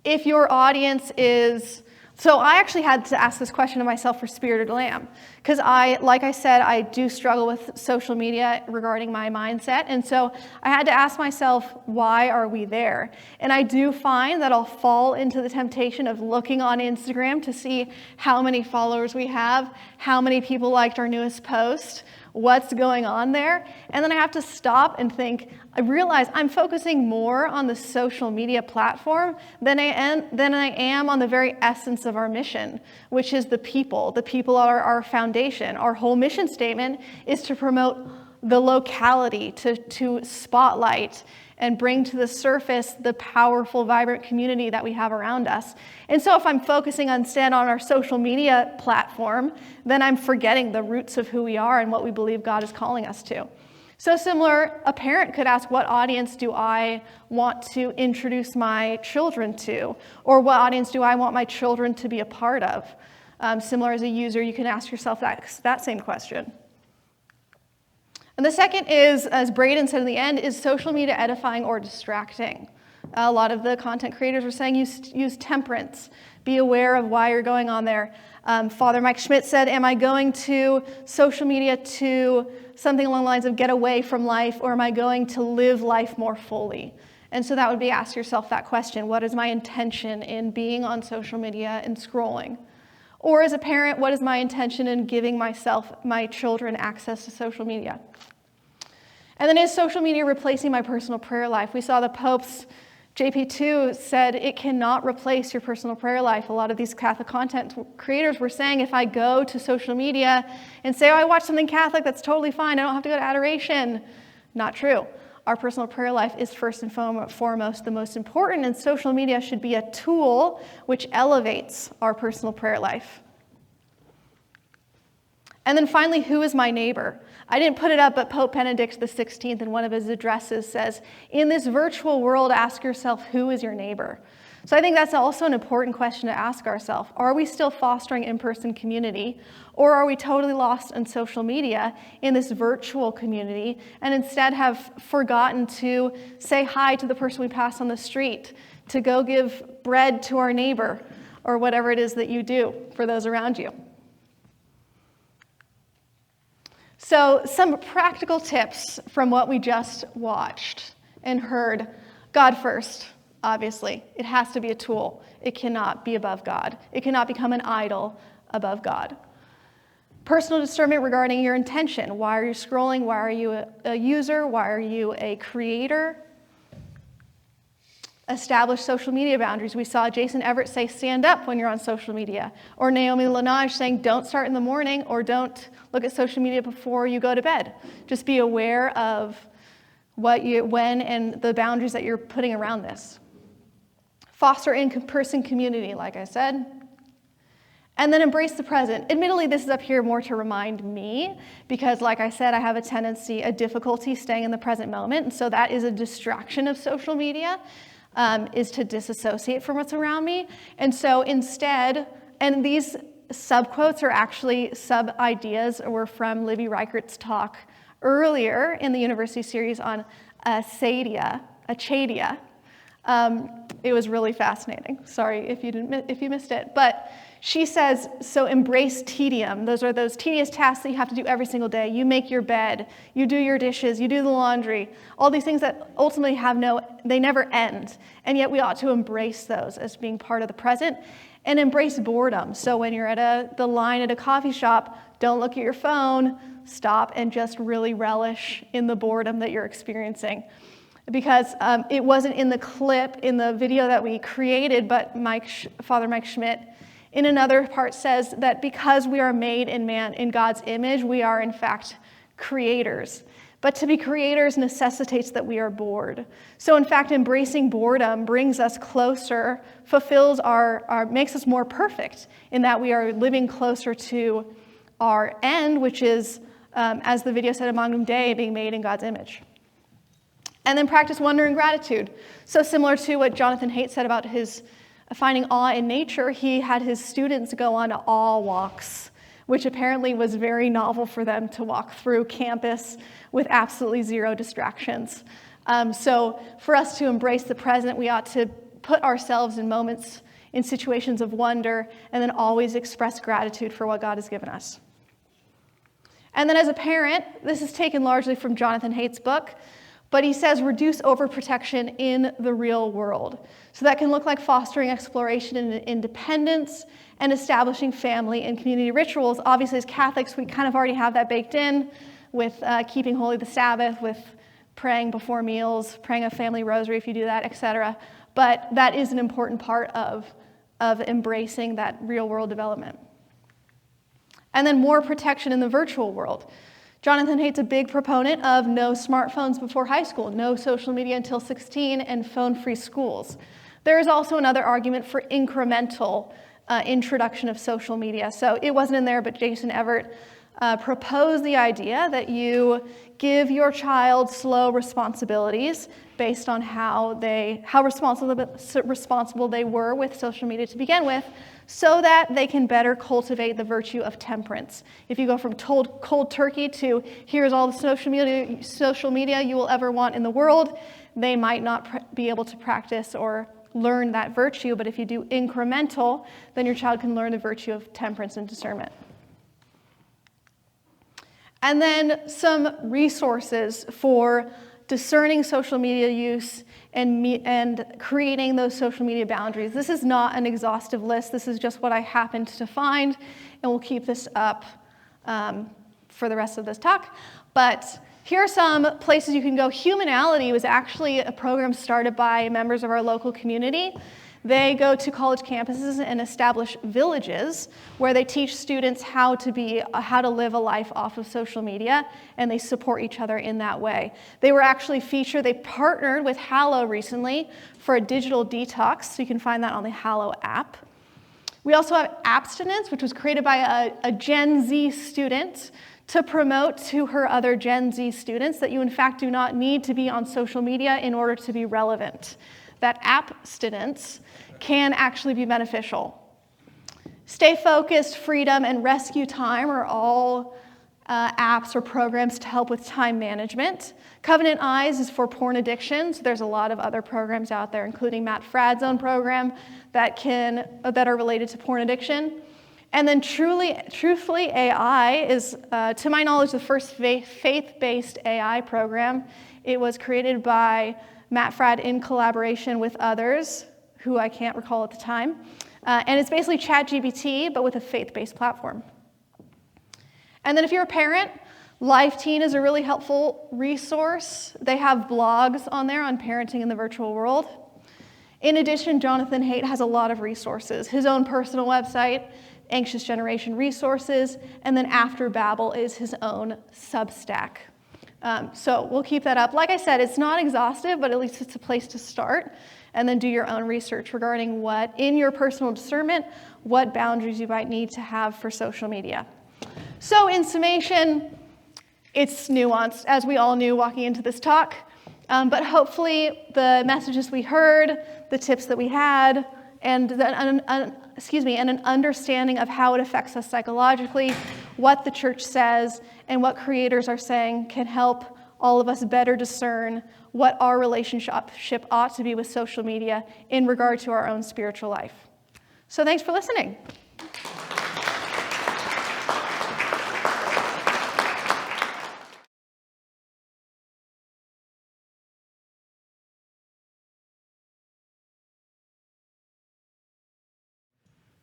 If your audience is, so I actually had to ask this question of myself for Spirited Lamb, because like I said, I do struggle with social media regarding my mindset, and so I had to ask myself, why are we there? And I do find that I'll fall into the temptation of looking on Instagram to see how many followers we have, how many people liked our newest post, what's going on there, and then I have to stop and think. I realize I'm focusing more on the social media platform than I am on the very essence of our mission, which is the people. The people are our foundation. Our whole mission statement is to promote the locality, to spotlight and bring to the surface the powerful, vibrant community that we have around us. And so if I'm focusing instead on our social media platform, then I'm forgetting the roots of who we are and what we believe God is calling us to. So similar, a parent could ask, what audience do I want to introduce my children to? Or what audience do I want my children to be a part of? Similar as a user, you can ask yourself that same question. And the second is, as Braden said in the end, is social media edifying or distracting? A lot of the content creators were saying use temperance. Be aware of why you're going on there. Father Mike Schmidt said, am I going to social media to something along the lines of get away from life, or am I going to live life more fully? And so that would be ask yourself that question. What is my intention in being on social media and scrolling? Or as a parent, what is my intention in giving my children access to social media? And then is social media replacing my personal prayer life? We saw the Pope's JP2 said it cannot replace your personal prayer life. A lot of these Catholic content creators were saying if I go to social media and say, oh, I watched something Catholic, that's totally fine. I don't have to go to adoration. Not true. Our personal prayer life is first and foremost the most important, and social media should be a tool which elevates our personal prayer life. And then finally, who is my neighbor? I didn't put it up, but Pope Benedict XVI in one of his addresses says, in this virtual world, ask yourself, who is your neighbor? So I think that's also an important question to ask ourselves. Are we still fostering in-person community, or are we totally lost on social media in this virtual community and instead have forgotten to say hi to the person we pass on the street, to go give bread to our neighbor, or whatever it is that you do for those around you? So some practical tips from what we just watched and heard. God first, obviously. It has to be a tool. It cannot be above God. It cannot become an idol above God. Personal discernment regarding your intention. Why are you scrolling? Why are you a user? Why are you a creator? Establish social media boundaries. We saw Jason Everett say, stand up when you're on social media. Or Naomi Lanage saying, don't start in the morning, or don't look at social media before you go to bed. Just be aware of when and the boundaries that you're putting around this. Foster in-person community, like I said. And then embrace the present. Admittedly, this is up here more to remind me, because like I said, I have a difficulty staying in the present moment. And so that is a distraction of social media. Is to disassociate from what's around me. And so instead, and these sub-quotes are actually sub-ideas were from Libby Reichert's talk earlier in the university series on acedia. It was really fascinating. Sorry if you missed it. But she says, so embrace tedium. Those are those tedious tasks that you have to do every single day. You make your bed, you do your dishes, you do the laundry, all these things that ultimately they never end. And yet we ought to embrace those as being part of the present and embrace boredom. So when you're at the line at a coffee shop, don't look at your phone, stop and just really relish in the boredom that you're experiencing. Because it wasn't in the clip, in the video that we created, but Father Mike Schmidt in another part says that because we are made in God's image, we are in fact creators. But to be creators necessitates that we are bored. So in fact, embracing boredom brings us closer, fulfills makes us more perfect in that we are living closer to our end, which is, as the video said, Magnum Dei, being made in God's image. And then practice wonder and gratitude. So similar to what Jonathan Haidt said about his finding awe in nature, he had his students go on awe walks, which apparently was very novel for them to walk through campus with absolutely zero distractions. So for us to embrace the present, we ought to put ourselves in moments, in situations of wonder, and then always express gratitude for what God has given us. And then as a parent, this is taken largely from Jonathan Haidt's book, but he says reduce overprotection in the real world. So that can look like fostering exploration and independence and establishing family and community rituals. Obviously, as Catholics, we kind of already have that baked in with keeping holy the Sabbath, with praying before meals, praying a family rosary if you do that, etc. But that is an important part of embracing that real world development. And then more protection in the virtual world. Jonathan Haidt's a big proponent of no smartphones before high school, no social media until 16, and phone-free schools. There is also another argument for incremental introduction of social media. So it wasn't in there, but Jason Everett propose the idea that you give your child slow responsibilities based on how responsible they were with social media to begin with, so that they can better cultivate the virtue of temperance. If you go from cold turkey to here's all the social media you will ever want in the world, they might not be able to practice or learn that virtue. But if you do incremental, then your child can learn the virtue of temperance and discernment. And then some resources for discerning social media use and creating those social media boundaries. This is not an exhaustive list. This is just what I happened to find, and we'll keep this up for the rest of this talk. But here are some places you can go. Humanality was actually a program started by members of our local community. They go to college campuses and establish villages where they teach students how to live a life off of social media, and they support each other in that way. They were actually they partnered with Hallow recently for a digital detox, so you can find that on the Hallow app. We also have Abstinence, which was created by a Gen Z student to promote to her other Gen Z students that you in fact do not need to be on social media in order to be relevant. That abstinence can actually be beneficial. Stay Focused, Freedom, and Rescue Time are all apps or programs to help with time management. Covenant Eyes is for porn addiction, so there's a lot of other programs out there, including Matt Fradd's own program that are related to porn addiction. And then Truthfully AI is, to my knowledge, the first faith-based AI program. It was created by Matt Fradd in collaboration with others, who I can't recall at the time. And it's basically ChatGPT, but with a faith-based platform. And then if you're a parent, LifeTeen is a really helpful resource. They have blogs on there on parenting in the virtual world. In addition, Jonathan Haidt has a lot of resources. His own personal website, Anxious Generation Resources, and then After Babel is his own Substack. So we'll keep that up. Like I said, it's not exhaustive, but at least it's a place to start. And then do your own research regarding in your personal discernment, what boundaries you might need to have for social media. So in summation, it's nuanced, as we all knew walking into this talk. But hopefully the messages we heard, the tips that we had, and an understanding of how it affects us psychologically, what the church says, and what creators are saying can help all of us better discern what our relationship ought to be with social media in regard to our own spiritual life. So thanks for listening.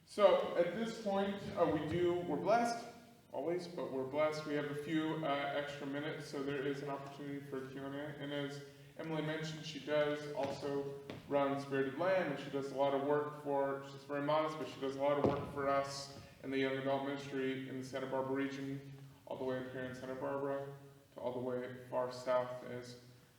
So at this point, we're blessed, always, but we're blessed. We have a few extra minutes, so there is an opportunity for Q&A. And as Emily mentioned, she does also run Spirited Lamb, and she does a lot of work she's very modest, but she does a lot of work for us in the young adult ministry in the Santa Barbara region, all the way up here in Santa Barbara, to all the way far south as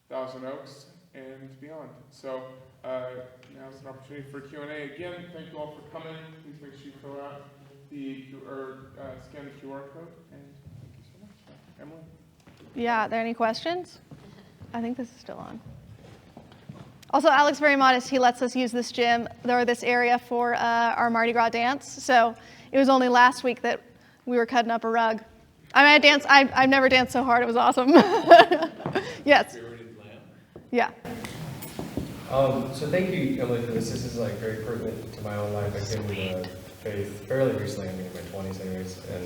Thousand Oaks and beyond. So now's an opportunity for Q&A. Again, thank you all for coming. Please make sure you fill out scan the QR code, and thank you so much. Emily? Yeah, are there any questions? I think this is still on. Also, Alex, very modest, he lets us use this gym, or this area for our Mardi Gras dance. So it was only last week that we were cutting up a rug. I mean, I've never danced so hard, it was awesome. Yes. Yeah. So thank you, Emily, for this. This is very pertinent to my own life. I came to the faith fairly recently, in my 20s anyways, and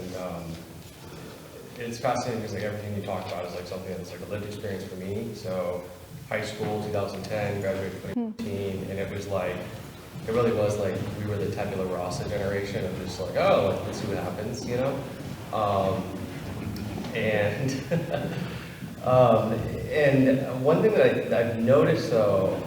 it's fascinating because everything you talk about is something that's a lived experience for me. So high school, 2010, graduated 2015, and it was it really was we were the tabula rasa generation of just let's see what happens, you know? And one thing that I've noticed though,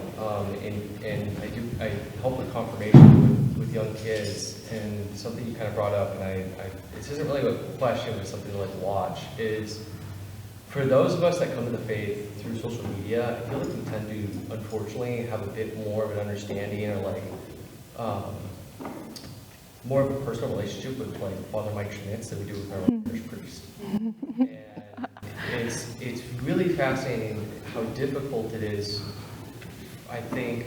and I help with confirmation with young kids, and something you kind of brought up, and this isn't really a question, but something to watch, is for those of us that come to the faith through social media, I feel like we tend to, unfortunately, have a bit more of an understanding or more of a personal relationship with like Father Mike Schmitz than we do with our parish priest. And it's really fascinating how difficult it is, I think,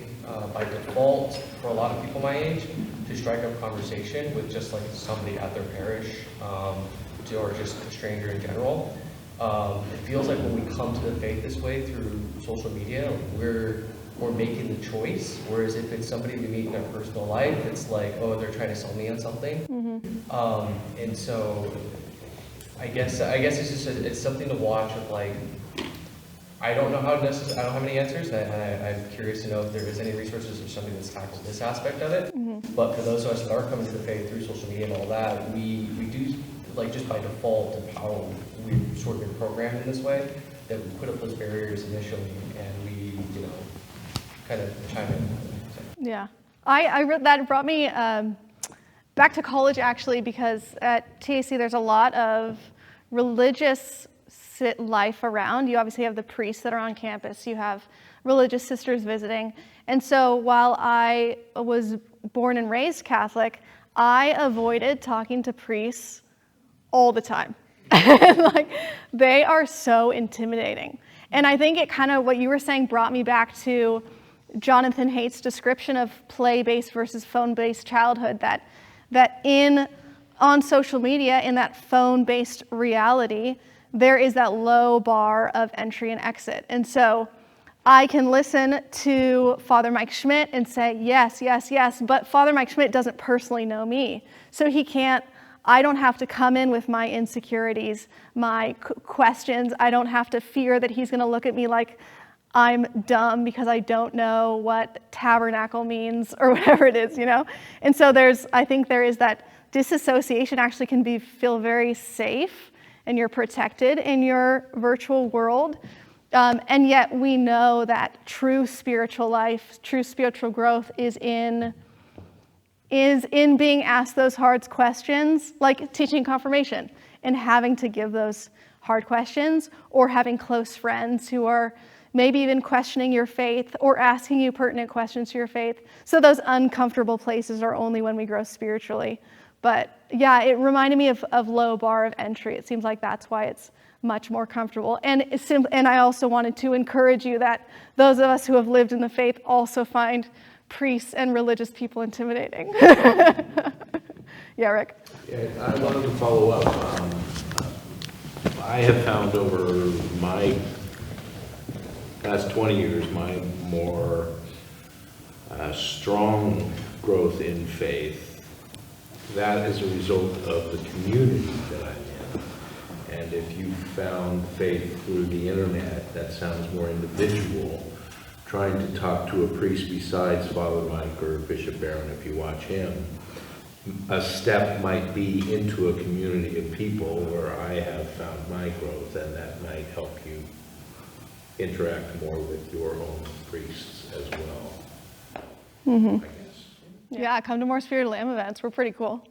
by default for a lot of people my age to strike up conversation with just like somebody at their parish or just a stranger in general. It feels like when we come to the faith this way through social media, we're making the choice. Whereas if it's somebody we meet in our personal life, it's like, oh, they're trying to sell me on something. And so I guess it's just it's something to watch of like, I don't know how I don't have any answers. I'm curious to know if there is any resources or something that's tackled this aspect of it. But for those of us that are coming to the faith through social media and all that, we do, like just by default of how we've sort of been programmed in this way, that we put up those barriers initially and we, kind of chime in. Yeah, that brought me back to college actually, because at TAC there's a lot of religious life around. You obviously have the priests that are on campus, you have religious sisters visiting, and so while I was born and raised Catholic, I avoided talking to priests all the time. Like, they are so intimidating. And I think it kind of, what you were saying brought me back to Jonathan Haidt's description of play-based versus phone-based childhood, that on social media, in that phone-based reality, there is that low bar of entry and exit. And so I can listen to Father Mike Schmidt and say, yes, yes, yes, but Father Mike Schmidt doesn't personally know me. So I don't have to come in with my insecurities, my questions. I don't have to fear that he's going to look at me like I'm dumb because I don't know what tabernacle means or whatever it is, And so I think there is that disassociation actually can feel very safe, and you're protected in your virtual world. And yet we know that true spiritual life, true spiritual growth is in being asked those hard questions, like teaching confirmation, and having to give those hard questions, or having close friends who are maybe even questioning your faith or asking you pertinent questions to your faith. So those uncomfortable places are only when we grow spiritually. But yeah, it reminded me of low bar of entry. It seems like that's why it's much more comfortable. And I also wanted to encourage you that those of us who have lived in the faith also find priests and religious people intimidating. Yeah, Rick? Yeah, I wanted to follow up. I have found over my past 20 years my more strong growth in faith. That is a result of the community that I'm in. And if you found faith through the internet, that sounds more individual. Trying to talk to a priest besides Father Mike or Bishop Barron, if you watch him, a step might be into a community of people where I have found my growth, and that might help you interact more with your own priests as well. Mm-hmm. I guess. Yeah, come to more Spirit of Lamb events. We're pretty cool.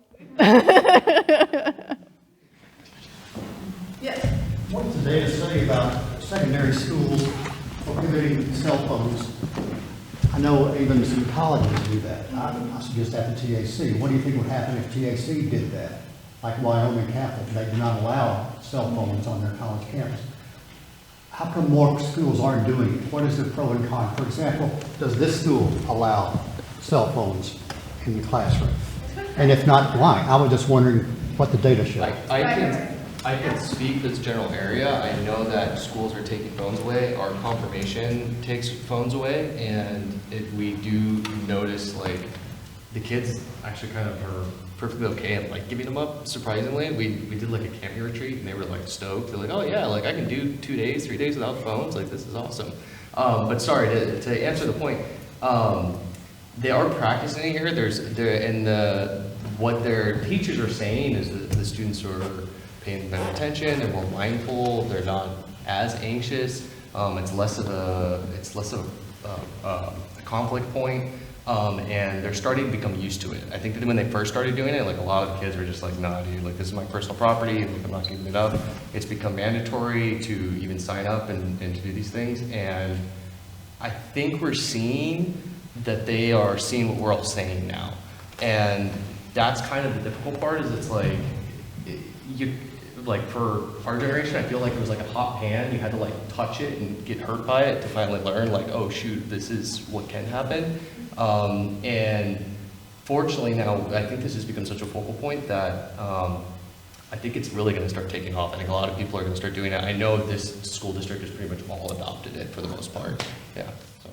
Yes. What does the data say about secondary schools prohibiting cell phones? I know even some colleges do that. I suggest that to TAC. What do you think would happen if TAC did that? Like Wyoming Catholic, they do not allow cell phones on their college campus. How come more schools aren't doing it? What is the pro and con? For example, does this school allow cell phones in the classroom? And if not, why? I was just wondering what the data shows. I can speak this general area. I know that schools are taking phones away. Our confirmation takes phones away, and if we do notice, like, the kids actually kind of are perfectly okay at like giving them up. Surprisingly, we did like a camping retreat, and they were like stoked. They're like, oh yeah, like I can do 2 days, 3 days without phones. Like, this is awesome. But sorry, to answer the point, they are practicing here. What their teachers are saying is that the students are paying better attention, they're more mindful, they're not as anxious. It's less of a conflict point, and they're starting to become used to it. I think that when they first started doing it, like a lot of the kids were just like, nah, dude, like this is my personal property, like I'm not giving it up. It's become mandatory to even sign up and to do these things, and I think we're seeing that they are seeing what we're all saying now. And that's kind of the difficult part. Is it's like you like for our generation, I feel like it was like a hot pan. You had to like touch it and get hurt by it to finally learn like, oh shoot, this is what can happen. And fortunately now, I think this has become such a focal point that I think it's really going to start taking off. I think a lot of people are going to start doing it. I know this school district has pretty much all adopted it for the most part. Yeah. So.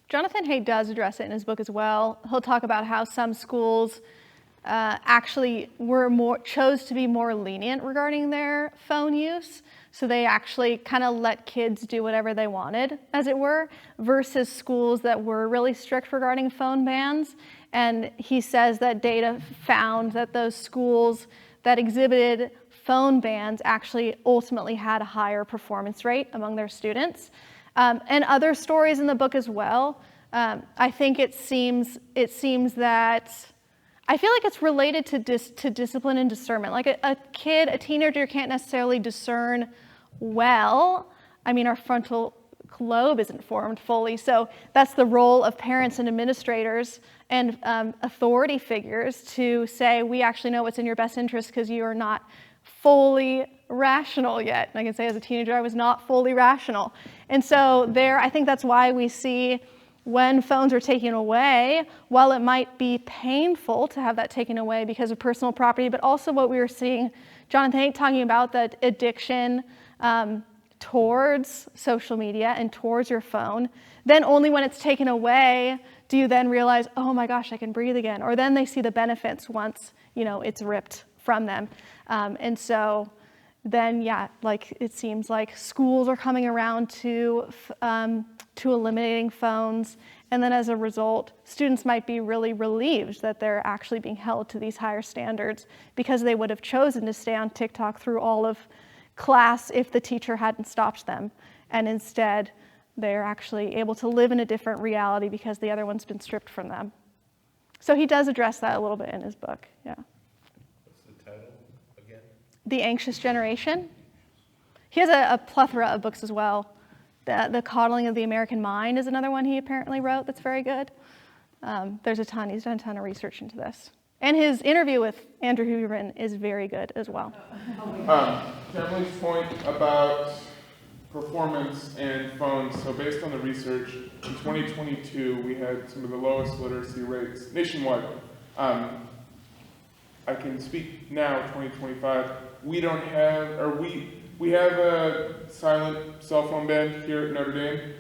Jonathan Haidt does address it in his book as well. He'll talk about how some schools actually chose to be more lenient regarding their phone use. So they actually kind of let kids do whatever they wanted, as it were, versus schools that were really strict regarding phone bans. And he says that data found that those schools that exhibited phone bans actually ultimately had a higher performance rate among their students. And other stories in the book as well. I think it seems that I feel like it's related to discipline and discernment. Like a teenager can't necessarily discern well. I mean, our frontal lobe isn't formed fully, so that's the role of parents and administrators and authority figures to say, we actually know what's in your best interest because you are not fully rational yet. And I can say as a teenager, I was not fully rational. And so I think that's why we see when phones are taken away, while it might be painful to have that taken away because of personal property, but also what we were seeing, Jonathan Haidt talking about that addiction towards social media and towards your phone, then only when it's taken away do you then realize, oh my gosh, I can breathe again. Or then they see the benefits once, it's ripped from them. And so then, yeah, like it seems like schools are coming around to eliminating phones. And then as a result, students might be really relieved that they're actually being held to these higher standards because they would have chosen to stay on TikTok through all of class if the teacher hadn't stopped them. And instead, they're actually able to live in a different reality because the other one's been stripped from them. So he does address that a little bit in his book, yeah. What's the title again? The Anxious Generation. He has a plethora of books as well. The Coddling of the American Mind is another one he apparently wrote that's very good. There's a ton, he's done a ton of research into this. And his interview with Andrew Huberman is very good as well. To Emily's point about performance and phones, so based on the research, in 2022 we had some of the lowest literacy rates nationwide. I can speak now, 2025, we don't have, or we have a silent cell phone ban here at Notre Dame.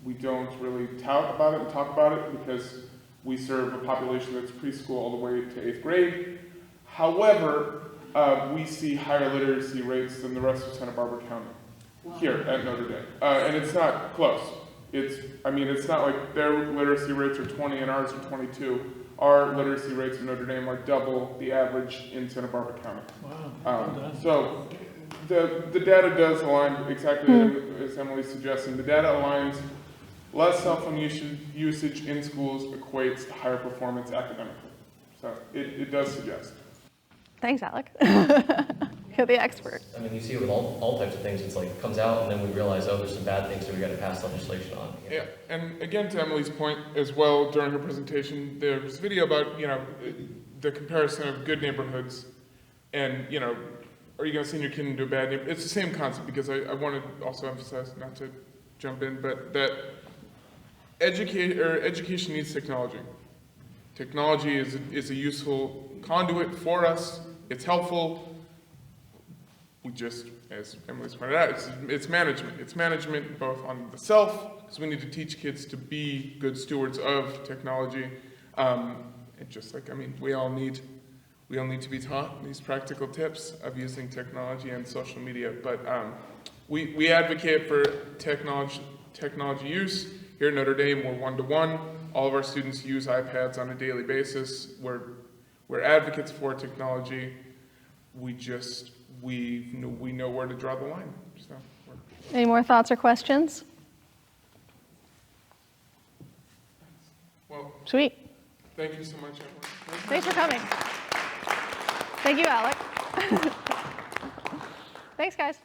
We don't really tout about it and talk about it because we serve a population that's preschool all the way to 8th grade. However, we see higher literacy rates than the rest of Santa Barbara County here at Notre Dame. And it's not close. It's not like their literacy rates are 20 and ours are 22. Our literacy rates in Notre Dame are double the average in Santa Barbara County. Wow. So the data does align exactly as Emily's suggesting. The data aligns. Less cell phone usage in schools equates to higher performance academically. So it does suggest. Thanks, Alec. You're the expert. I mean, you see it with all types of things. It's like it comes out and then we realize, oh, there's some bad things that we got to pass legislation on. Yeah, and again, to Emily's point as well, during her presentation, there was a video about, the comparison of good neighborhoods and, are you going to send your kid into a bad neighborhood? It's the same concept because I want to also emphasize, not to jump in, but that education needs technology. Technology is a useful conduit for us. It's helpful. We just, as Emily's pointed out, it's management. It's management both on the self, because we need to teach kids to be good stewards of technology. And just like, we all need to be taught these practical tips of using technology and social media. But we advocate for technology use. Here at Notre Dame, we're 1-to-1. All of our students use iPads on a daily basis. We're advocates for technology. We know where to draw the line. So, any more thoughts or questions? Well, sweet. Thank you so much, everyone. Thanks for coming. Thank you, Alec. Thanks, guys.